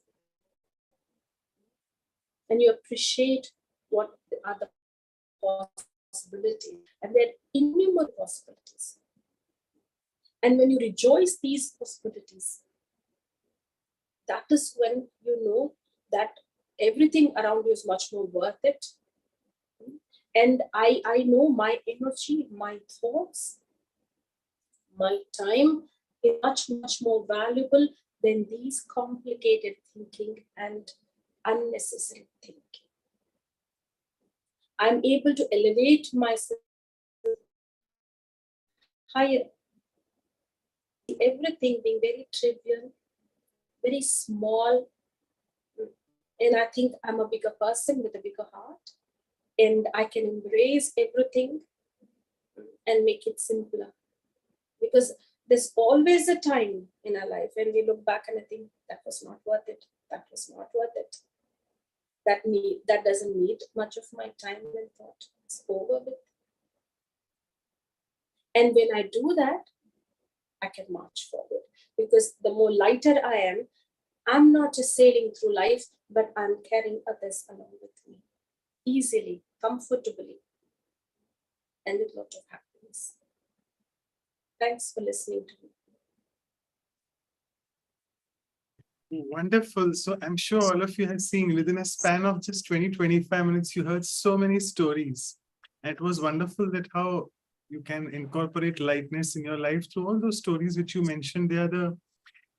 And you appreciate what are the possibilities. And there are innumerable possibilities. And when you rejoice these possibilities, that is when you know that everything around you is much more worth it. And I know my energy, my thoughts, my time is much, much more valuable than these complicated thinking and unnecessary thinking. I'm able to elevate myself higher. Everything being very trivial, very small. And I think I'm a bigger person with a bigger heart. And I can embrace everything and make it simpler. Because there's always a time in our life when we look back and I think that was not worth it. That was not worth it. That doesn't need much of my time and thought. It's over with. And when I do that, I can march forward. Because the more lighter I am, I'm not just sailing through life, but I'm carrying others along with me. Easily, comfortably, and with a lot of happiness. Thanks for listening to me. Wonderful. So I'm sure all of you have seen within a span of just 20-25 minutes, you heard so many stories. And it was wonderful that how you can incorporate lightness in your life through all those stories which you mentioned. They are the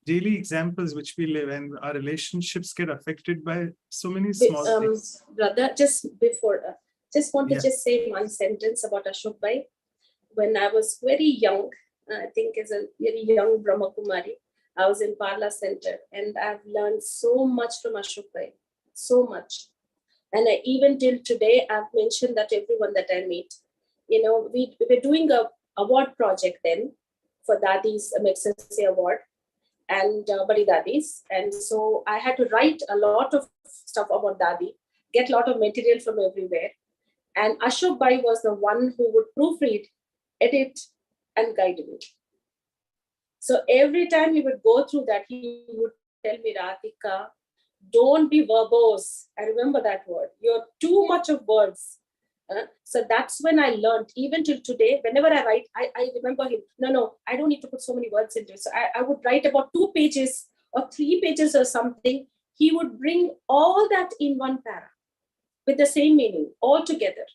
daily examples which we live, and our relationships get affected by so many small things. Brother, just before, just want to just say one sentence about Ashok Bhai. When I was very young, I think as a very young Brahma Kumari, I was in Parla Center, and I've learned so much from Ashok Bhai, so much. And even till today, I've mentioned that to everyone that I meet. You know, we were doing a award project then for Dadi's Magsaysay Award and Badi Dadis. And so I had to write a lot of stuff about Dadi, get a lot of material from everywhere. And Ashok Bhai was the one who would proofread, edit, and guide me. So every time he would go through that, he would tell me, Radhika, don't be verbose. I remember that word. You're too much of words. So that's when I learned, even till today, whenever I write, I remember him. No, I don't need to put so many words into it. So I would write about 2 pages or 3 pages or something. He would bring all that in one para with the same meaning all together.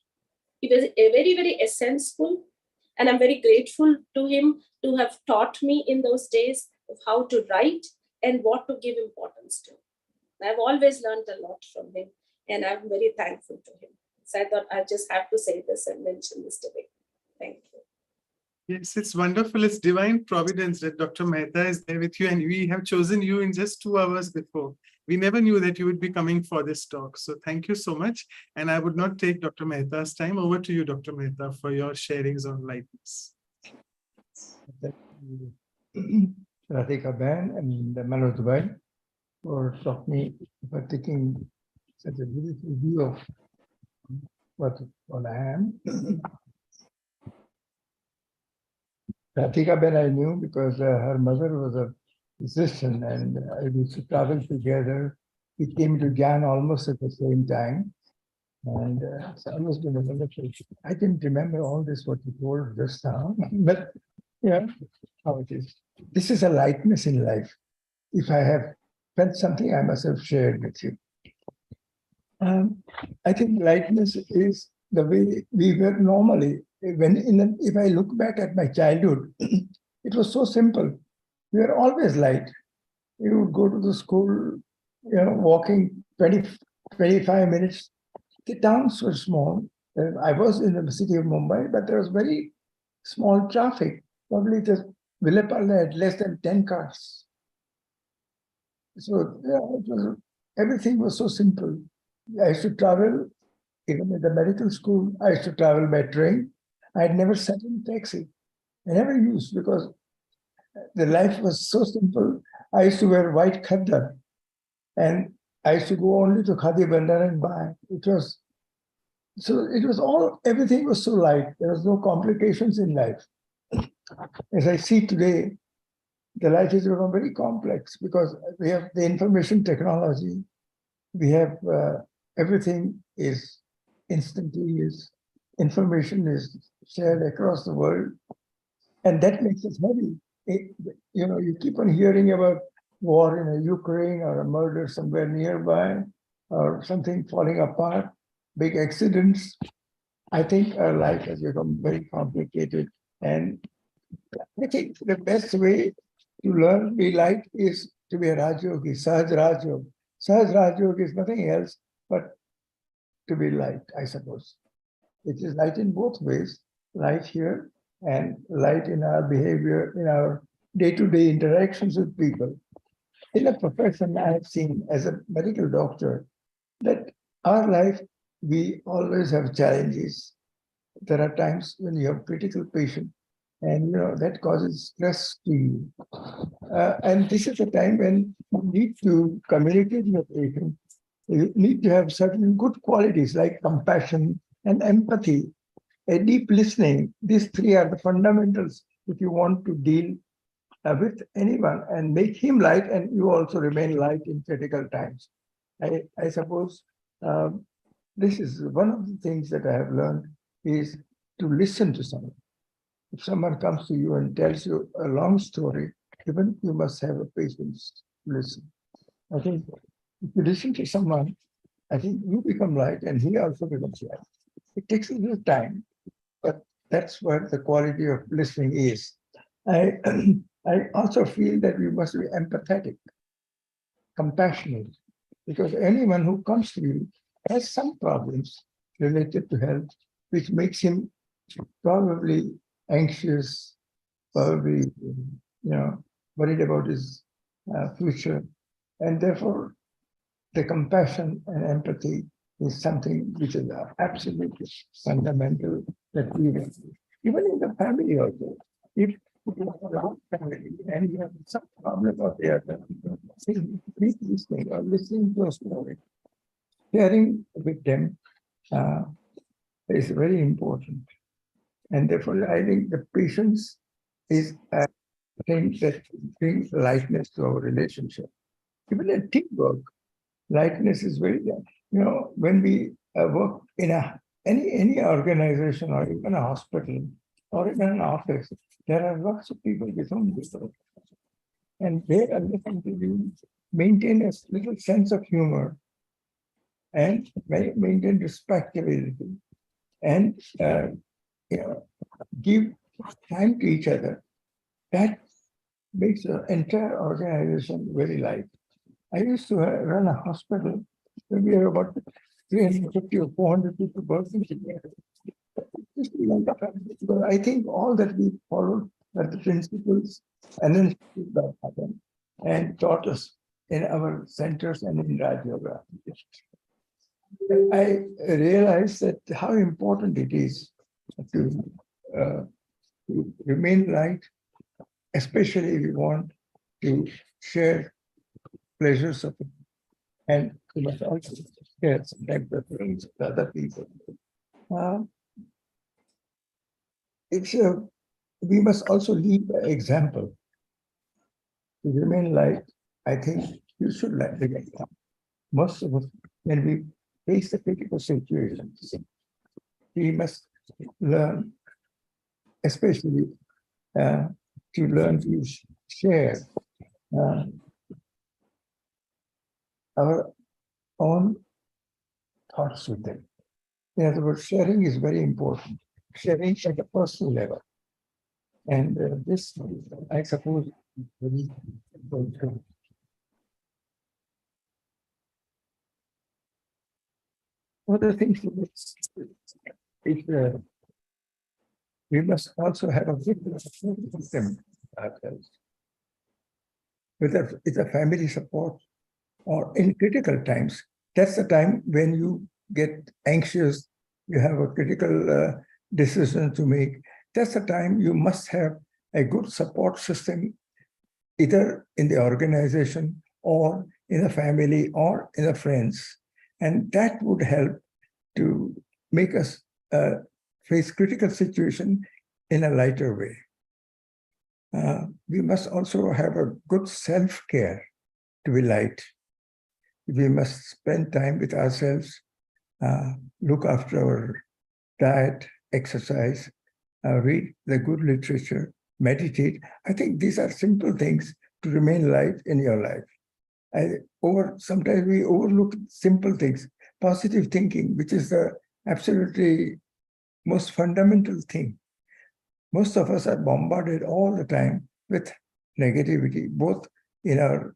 He was a very, very essential, and I'm very grateful to him to have taught me in those days of how to write and what to give importance to. I've always learned a lot from him, and I'm very thankful to him. So I thought I just have to say this and mention this today. Thank you. Yes, it's wonderful. It's divine providence that Dr. Mehta is there with you, and we have chosen you in just 2 hours before. We never knew that you would be coming for this talk. So thank you so much. And I would not take Dr. Mehta's time. Over to you, Dr. Mehta, for your sharings on lightness. Radhika Ben and Manoj Bhai for taking such a beautiful view of what I am. Radhika Ben I knew because her mother was a physician, and I used to travel together. We came to Gyan almost at the same time. And it's almost been a wonderful. I didn't remember all this, what you told just now, but yeah, how it is. This is a lightness in life. If I have felt something, I must have shared with you. I think lightness is the way we were normally. If I look back at my childhood, it was so simple. We were always light. You would go to the school, walking 20-25 minutes. The towns were small. I was in the city of Mumbai, but there was very small traffic. Probably just Vilepalli had less than 10 cars. So everything was so simple. I used to travel, even at the medical school, I used to travel by train. I had never sat in a taxi. I never used, because the life was so simple. I used to wear white khaddar, and I used to go only to Khadi Bandar and buy. Everything was so light. There was no complications in life. As I see today, the life has become very complex because we have the information technology, we have everything is instantaneous, information is shared across the world, and that makes it heavy. You keep on hearing about war in Ukraine or a murder somewhere nearby or something falling apart, big accidents. I think our life has become very complicated. And I think the best way to learn to be light is to be a Raj Yogi, Sahaj Raj Yogi. Sahaj Raj Yogi is nothing else but to be light, I suppose. It is light in both ways, light here and light in our behavior, in our day-to-day interactions with people. In a profession, I have seen as a medical doctor that our life, we always have challenges. There are times when you have critical patient and that causes stress to you. And this is a time when you need to communicate with the patient. You need to have certain good qualities like compassion and empathy, a deep listening. These three are the fundamentals if you want to deal with anyone and make him light, and you also remain light in critical times. I suppose this is one of the things that I have learned is to listen to someone. If someone comes to you and tells you a long story, even you must have a patience to listen. I think if you listen to someone, I think you become light and he also becomes light. It takes a little time, but that's what the quality of listening is. I, I also feel that we must be empathetic, compassionate, because anyone who comes to you has some problems related to health, which makes him probably anxious, probably worried about his future, and therefore the compassion and empathy is something which is absolutely fundamental that we have. Even in the family also, if you have a large family and you have some problem or the other, listening or listening to a story, sharing with them is very important. And therefore, I think the patience is a thing that brings lightness to our relationship. Even in teamwork, lightness is very, when we work in any organization or even a hospital or in an office, there are lots of people with whom we work. And they are looking to maintain a little sense of humor and maintain respectability and give time to each other. That makes the entire organization very light. I used to run a hospital where we are about 350 or 400 people working together. But I think all that we followed are the principles and then that happened and taught us in our centers and in Raj Yoga. I realized that how important it is to remain light, especially if you want to share pleasures of it. And you must also share sometimes the feelings with other people. We must also lead by example. To remain light, I think you should let the example. Most of us, when we face the critical situations, we must learn, especially to learn to share our own thoughts with them. In other words, sharing is very important. Sharing at a personal level. And this, I suppose, very important. One of the things is we must also have a good system ourselves. Whether it's a family support or in critical times, that's the time when you get anxious, you have a critical decision to make. That's the time you must have a good support system, either in the organization or in the family or in the friends. And that would help to make us face critical situation in a lighter way. we must also have a good self-care to be light. We must spend time with ourselves, look after our diet, exercise, read the good literature, meditate. I think these are simple things to remain light in your life. Sometimes we overlook simple things, positive thinking, which is the absolutely most fundamental thing. Most of us are bombarded all the time with negativity, both in our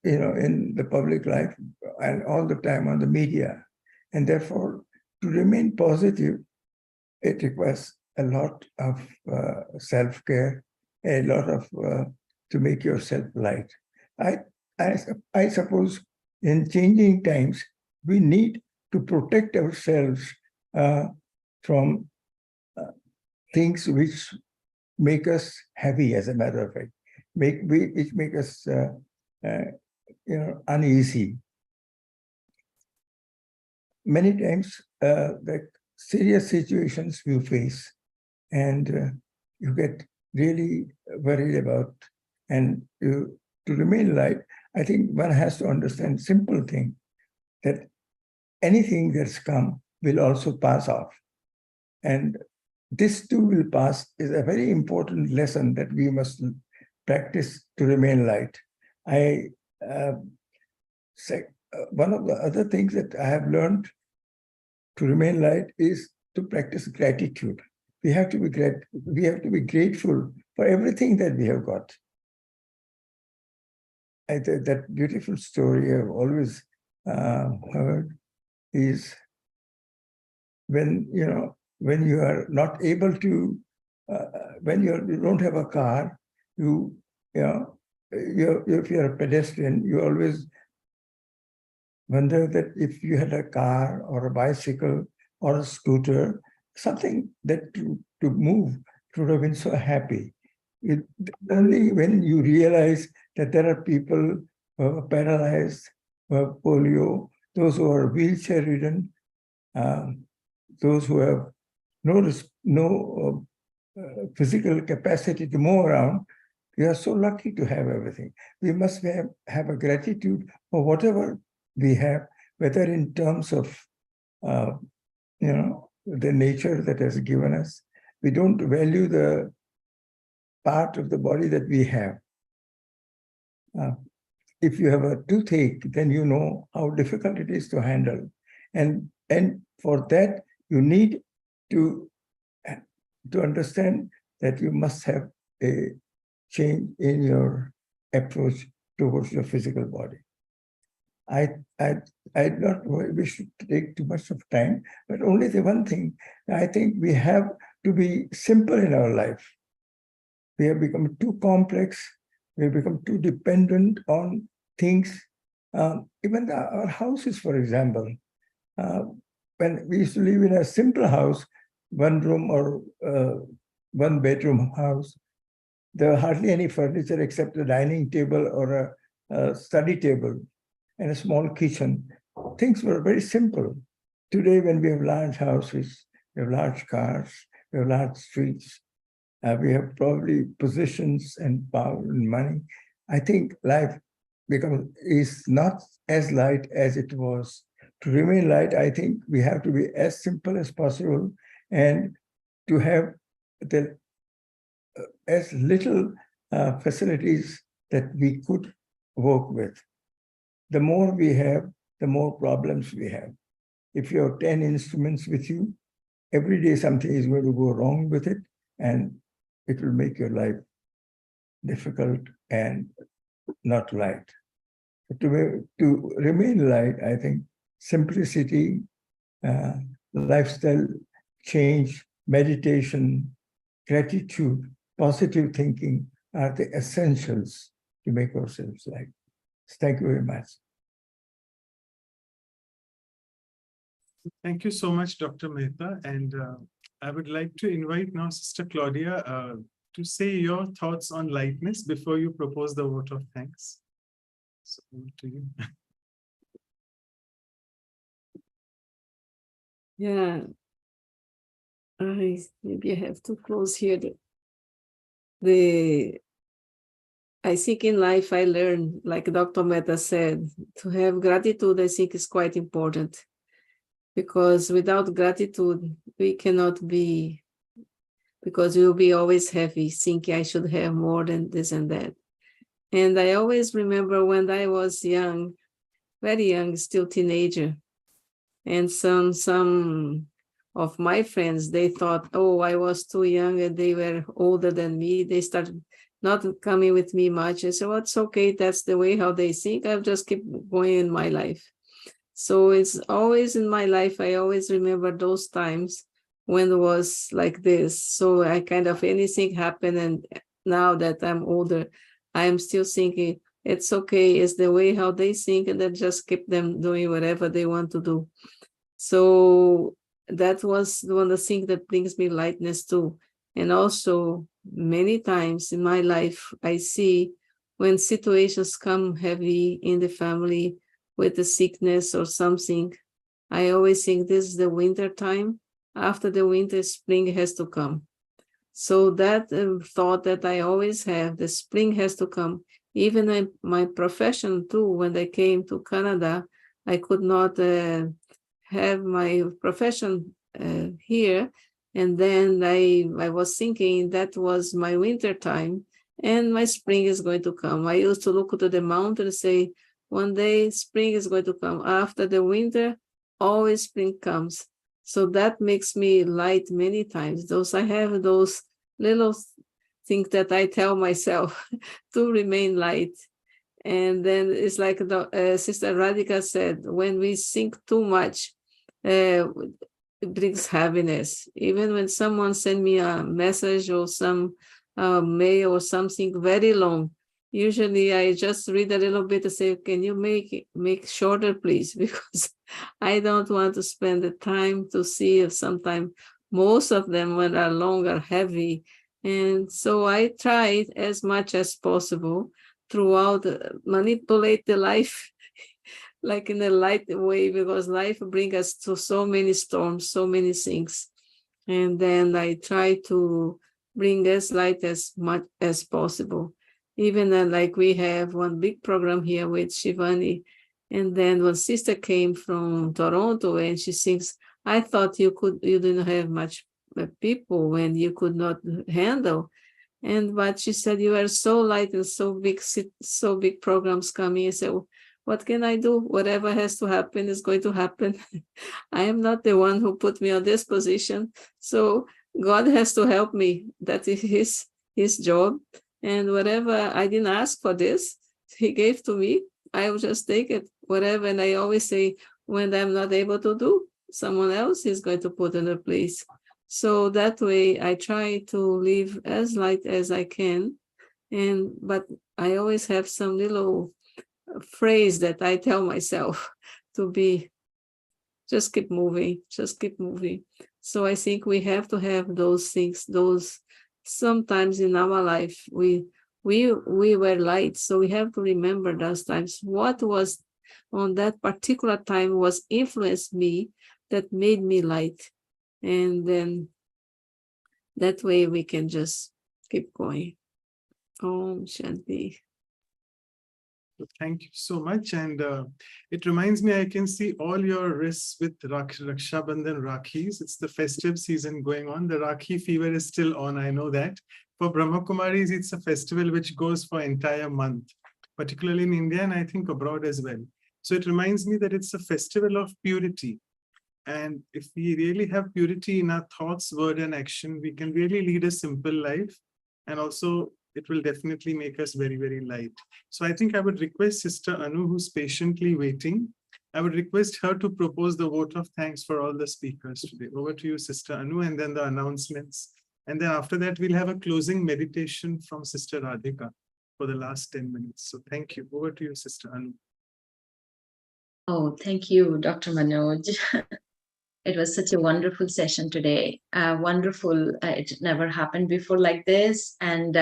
in the public life and all the time on the media. And therefore, to remain positive, it requires a lot of self-care, a lot of to make yourself light. I suppose in changing times, we need to protect ourselves from things which make us heavy, as a matter of fact, which make us uneasy. Many times, the serious situations you face, and you get really worried about, and to remain light, I think one has to understand simple thing, that anything that's come will also pass off. And this too will pass is a very important lesson that we must practice to remain light. One of the other things that I have learned to remain light is to practice gratitude. We have to be grateful for everything that we have got. That beautiful story I've always heard is when you are not able to, when you don't have a car, if you're a pedestrian, you always wonder that if you had a car or a bicycle or a scooter, something that to move, would have been so happy. Only when you realize that there are people who are paralyzed, who have polio, those who are wheelchair-ridden, those who have no physical capacity to move around, we are so lucky to have everything. We must have a gratitude for whatever we have, whether in terms of the nature that has given us. We don't value the part of the body that we have. If you have a toothache, then you know how difficult it is to handle. And for that, you need to understand that you must have a change in your approach towards your physical body. I not wish to take too much of time, but only the one thing, I think we have to be simple in our life. We have become too complex. We have become too dependent on things. Even our houses, for example. When we used to live in a simple house, one room or one bedroom house, there were hardly any furniture except a dining table or a study table and a small kitchen. Things were very simple. Today, when we have large houses, we have large cars, we have large streets, we have probably positions and power and money. I think life is not as light as it was. To remain light, I think we have to be as simple as possible and to have as little facilities that we could work with. The more we have, the more problems we have. If you have 10 instruments with you, every day something is going to go wrong with it, and it will make your life difficult and not light. To remain light, I think simplicity, lifestyle change, meditation, gratitude, positive thinking are the essentials to make ourselves light. Thank you very much. Thank you so much, Dr. Mehta. And I would like to invite now Sister Claudia to say your thoughts on lightness before you propose the vote of thanks. So, over to you. Yeah, maybe I have to close here I think in life I learned, like Dr. Mehta said, to have gratitude, I think is quite important, because without gratitude, we cannot be, because we'll be always heavy, thinking I should have more than this and that. And I always remember when I was young, very young, still teenager, and some of my friends, they thought, oh, I was too young and they were older than me. They started not coming with me much. I said, well, it's okay. That's the way how they think. I'll just keep going in my life. So it's always in my life. I always remember those times when it was like this. So I kind of, anything happened. And now that I'm older, I'm still thinking, it's okay. It's the way how they think, and then just keep them doing whatever they want to do. So that was one of the things that brings me lightness too. And also many times in my life, I see when situations come heavy in the family with the sickness or something, I always think this is the winter time. After the winter, spring has to come. So that thought that I always have, the spring has to come. Even in my profession too, when I came to Canada, I could not have my profession here. And then I was thinking that was my winter time and my spring is going to come. I used to look to the mountain and say, one day spring is going to come. After the winter, always spring comes. So that makes me light many times. I have those little things that I tell myself to remain light. And then it's like Sister Radhika said, when we think too much, it brings heaviness. Even when someone send me a message or some mail or something very long, usually I just read a little bit and say, can you make shorter, please? Because I don't want to spend the time to see if sometimes most of them, when are long, are heavy. And so I try as much as possible throughout, manipulate the life like in a light way, because life brings us to so many storms, so many things. And then I try to bring as light as much as possible. Even like we have one big program here with Shivani. And then one sister came from Toronto and she sings, I thought you didn't have much people when you could not handle. But she said, you are so light and so big programs coming. I said, what can I do? Whatever has to happen is going to happen. I am not the one who put me on this position. So God has to help me. That is his job. And whatever, I didn't ask for this, he gave to me. I will just take it, whatever. And I always say, when I'm not able to do, someone else is going to put in a place. So that way I try to live as light as I can. But I always have some little phrase that I tell myself to be, just keep moving, just keep moving. So I think we have to have those things, those sometimes in our life, we were light. So we have to remember those times. What was on that particular time was influenced me, that made me light. And then that way we can just keep going. Om Shanti. Thank you so much. And it reminds me, I can see all your wrists with Raksha Bandhan Rakhis. It's the festive season going on. The Rakhi fever is still on, I know that. For Brahma Kumaris, it's a festival which goes for entire month, particularly in India and I think abroad as well. So it reminds me that it's a festival of purity. And if we really have purity in our thoughts, word, and action, we can really lead a simple life. And also, it will definitely make us very, very light. So I think I would request Sister Anu, who's patiently waiting, I would request her to propose the vote of thanks for all the speakers today. Over to you, Sister Anu, and then the announcements. And then after that, we'll have a closing meditation from Sister Radhika for the last 10 minutes. So thank you. Over to you, Sister Anu. Oh, thank you, Dr. Manoj. It was such a wonderful session today. Wonderful. It never happened before like this. And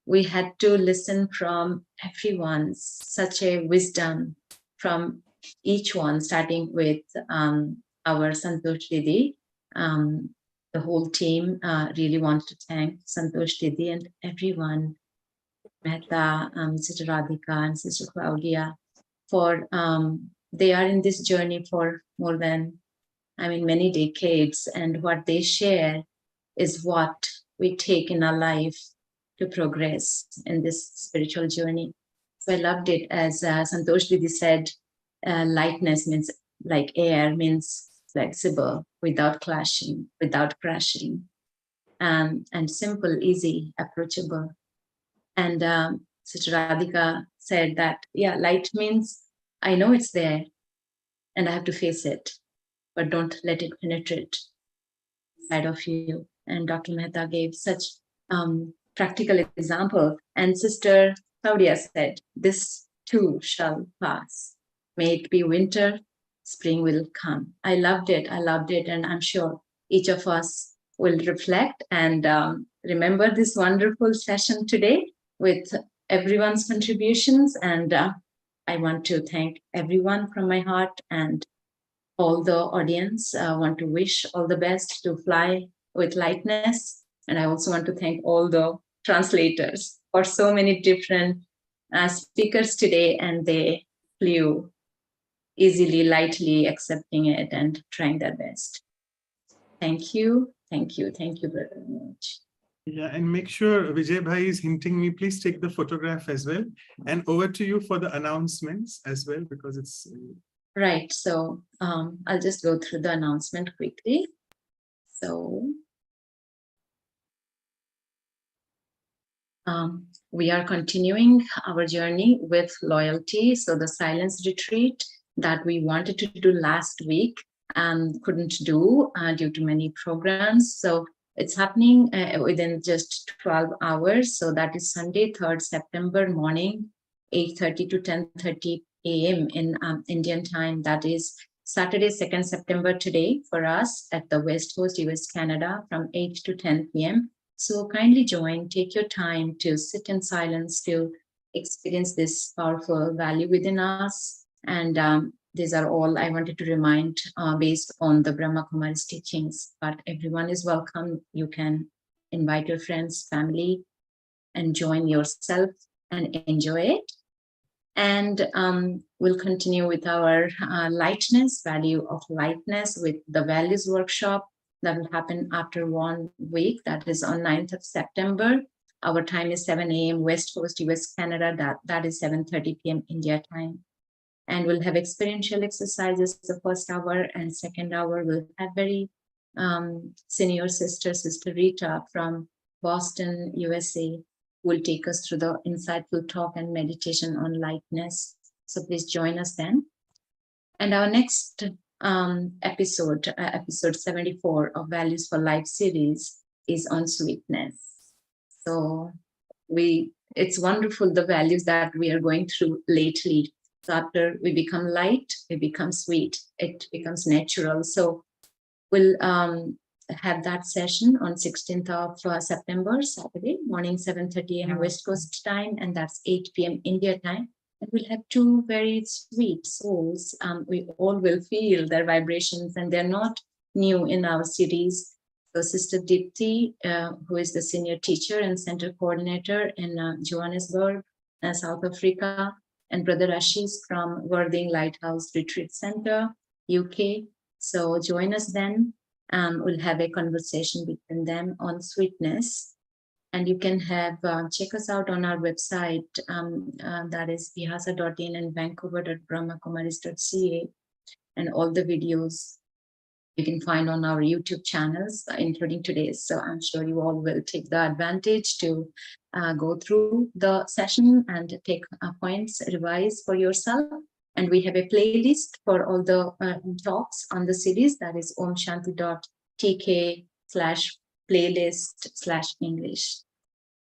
we had to listen from everyone, such a wisdom from each one, starting with our Santosh Didi, the the whole team really want to thank Santosh Didi and everyone, Mehta, Sister Radhika and Sister Claudia, for they are in this journey for more than, many decades, and what they share is what we take in our life to progress in this spiritual journey. So I loved it, as Santosh Didi said, lightness means like air, means flexible, without clashing, without crashing, and simple, easy, approachable. And Sister Radhika said that, yeah, light means I know it's there and I have to face it, but don't let it penetrate inside of you. And Dr. Mehta gave such practical example. And Sister Claudia said, this too shall pass. May it be winter, spring will come. I loved it. And I'm sure each of us will reflect and remember this wonderful session today with everyone's contributions. And I want to thank everyone from my heart, and all the audience. I want to wish all the best to fly with lightness. And I also want to thank all the translators for so many different speakers today, and they flew easily, lightly, accepting it and trying their best. Thank you very much. Yeah, and make sure Vijay Bhai is hinting me, please take the photograph as well. And over to you for the announcements as well, because it's... Right, so I'll just go through the announcement quickly. So we are continuing our journey with loyalty. So the silence retreat that we wanted to do last week and couldn't do due to many programs. So it's happening within just 12 hours. So that is Sunday, 3rd September morning, 8:30 to 10:30 a.m. in Indian time. That is Saturday, 2nd September today for us at the West Coast, US, Canada, from 8 to 10 p.m. So kindly join, take your time to sit in silence, to experience this powerful value within us. And these are all I wanted to remind based on the Brahma Kumaris teachings, but everyone is welcome. You can invite your friends, family, and join yourself and enjoy it. And we'll continue with our lightness, value of lightness, with the values workshop that will happen after 1 week. That is on 9th of September. Our time is 7 a.m. West Coast, US, Canada. That is 7:30 p.m. India time. And we'll have experiential exercises the first hour, and second hour we'll have very senior Sister Rita from Boston, USA, will take us through the insightful talk and meditation on lightness. So please join us then. And our next episode, episode 74 of Values for Life series, is on sweetness. So it's wonderful, the values that we are going through lately. So after we become light, we become sweet. It becomes natural. So we'll have that session on 16th of September, Saturday, morning 7:30 a.m. West Coast time, and that's 8 p.m. India time. And we'll have two very sweet souls. We all will feel their vibrations, and they're not new in our series. So Sister Dipti, who is the senior teacher and center coordinator in Johannesburg, South Africa, and Brother Ashish from Worthing Lighthouse Retreat Center, UK. So join us then. We'll have a conversation between them on sweetness. And you can have check us out on our website, that is bihasa.in and vancouver.brahmakumaris.ca, and all the videos you can find on our YouTube channels, including today's. So I'm sure you all will take the advantage to go through the session and take points, revise for yourself. And we have a playlist for all the talks on the series, that is omshanti.tk/playlist/English,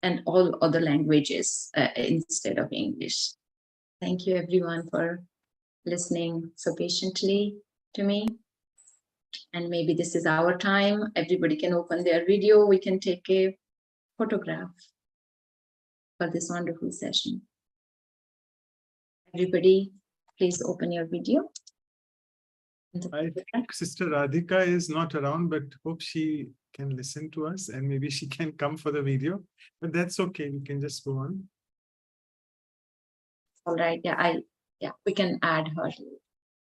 and all other languages instead of English. Thank you everyone for listening so patiently to me. And maybe this is our time. Everybody can open their video. We can take a photograph for this wonderful session. Everybody, please open your video. I think Sister Radhika is not around, but hope she can listen to us and maybe she can come for the video. But that's okay. We can just go on. All right. Yeah, we can add her.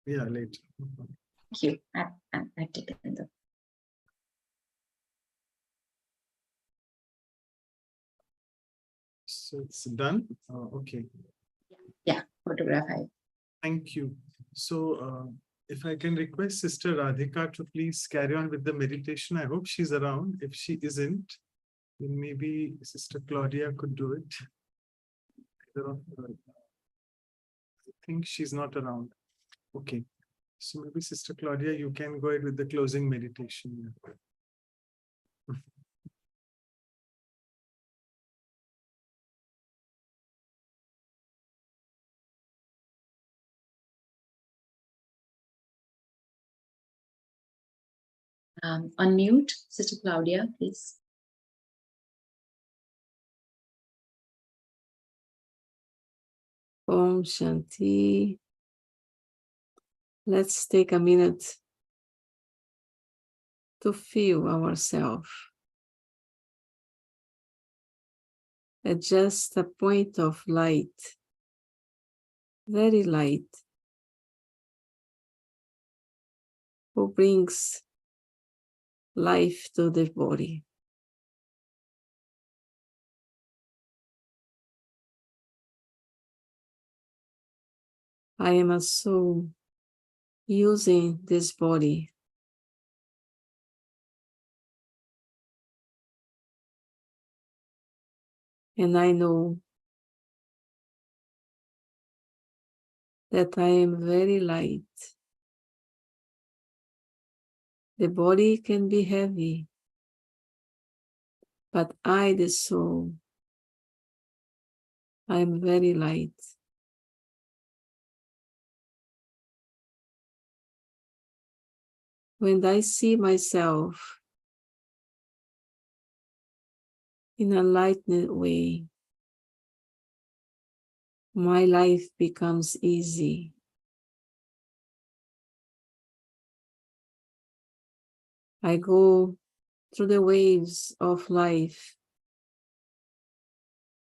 Yeah, later. Thank you. I've taken the. So it's done. Okay. Yeah, photograph. Thank you. So if I can request Sister Radhika to please carry on with the meditation. I hope she's around. If she isn't, then maybe Sister Claudia could do it. Either of her. I think she's not around. Okay. So maybe Sister Claudia, you can go ahead with the closing meditation. Unmute, Sister Claudia, please. Om Shanti. Let's take a minute to feel ourselves at just a point of light, very light, who brings life to the body. I am a soul using this body and I know that I am very light. The body can be heavy, but I, the soul, I am very light. When I see myself in a lightened way, my life becomes easy. I go through the waves of life.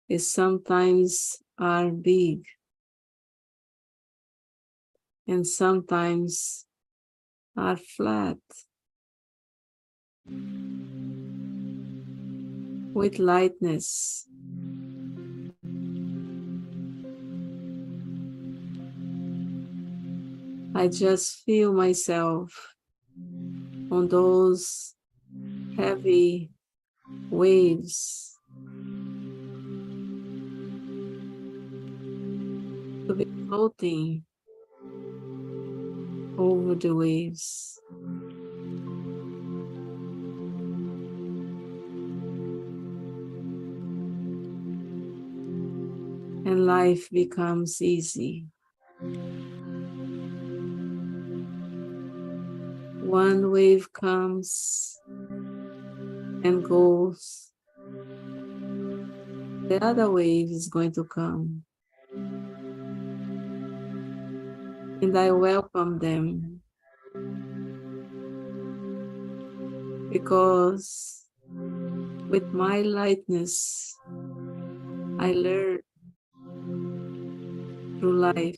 It sometimes are big and sometimes are flat. With lightness, I just feel myself on those heavy waves, to be floating over the waves. And life becomes easy. One wave comes and goes. The other wave is going to come. And I welcome them because with my lightness, I learn through life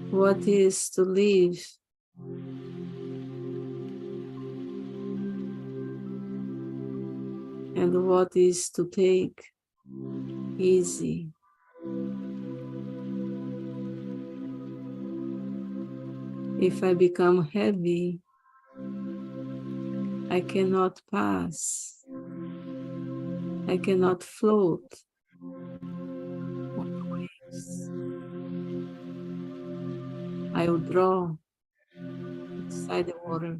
what is to live and what is to take easy. If I become heavy, I cannot pass. I cannot float on the waves. I will draw inside the water.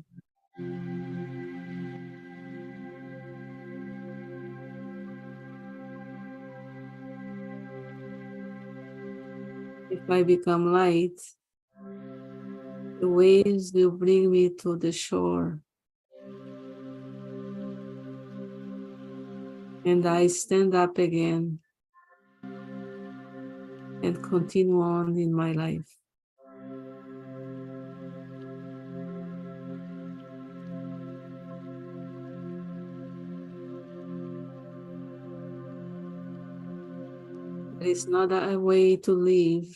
If I become light, the waves will bring me to the shore. And I stand up again and continue on in my life. There is not a way to live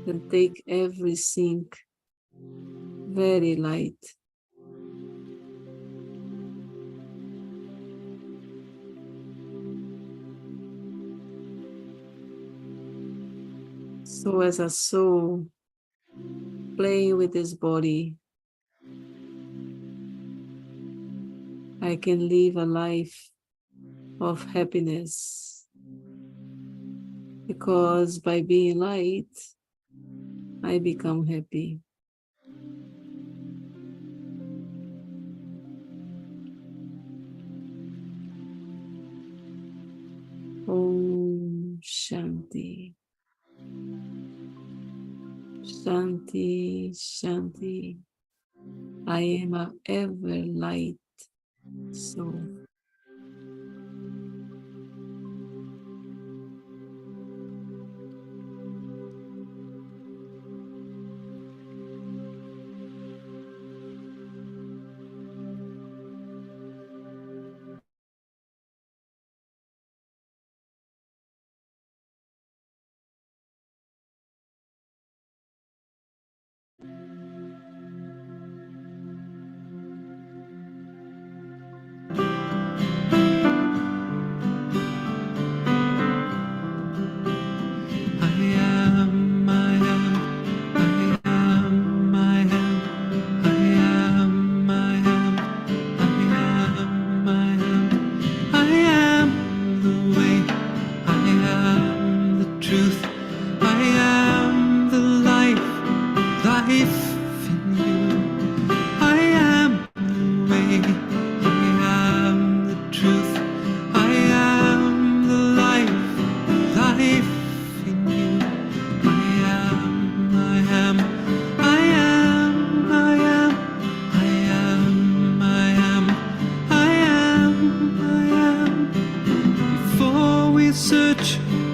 than take everything very light. So as a soul playing with this body, I can live a life of happiness, because by being light, I become happy. Om Shanti. Shanti, Shanti. I am a ever light soul.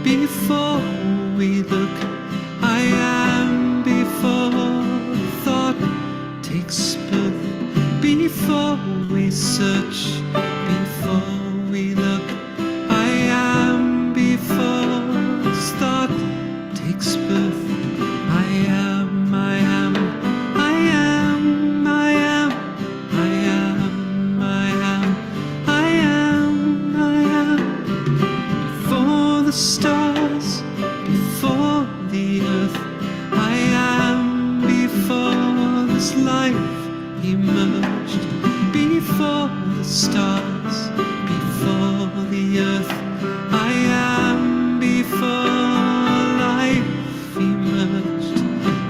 Before we look, I am before thought takes birth. Before we search, before we look, I am before thought takes birth. I am, I am, I am, I am, I am, I am, I am, I am. Before the stars, before the earth, I am before this life emerged. Before the stars, before the earth, I am before life emerged.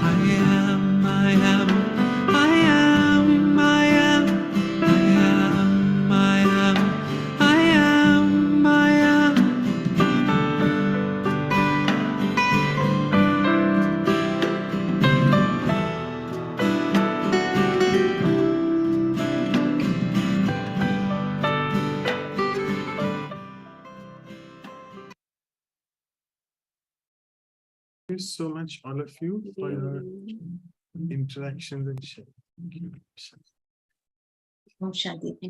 I am, I am, I am, I am, I am, I am, I am, I am. Thank you so much, all of you, for your interactions and sharing. Thank you. Om Shanti.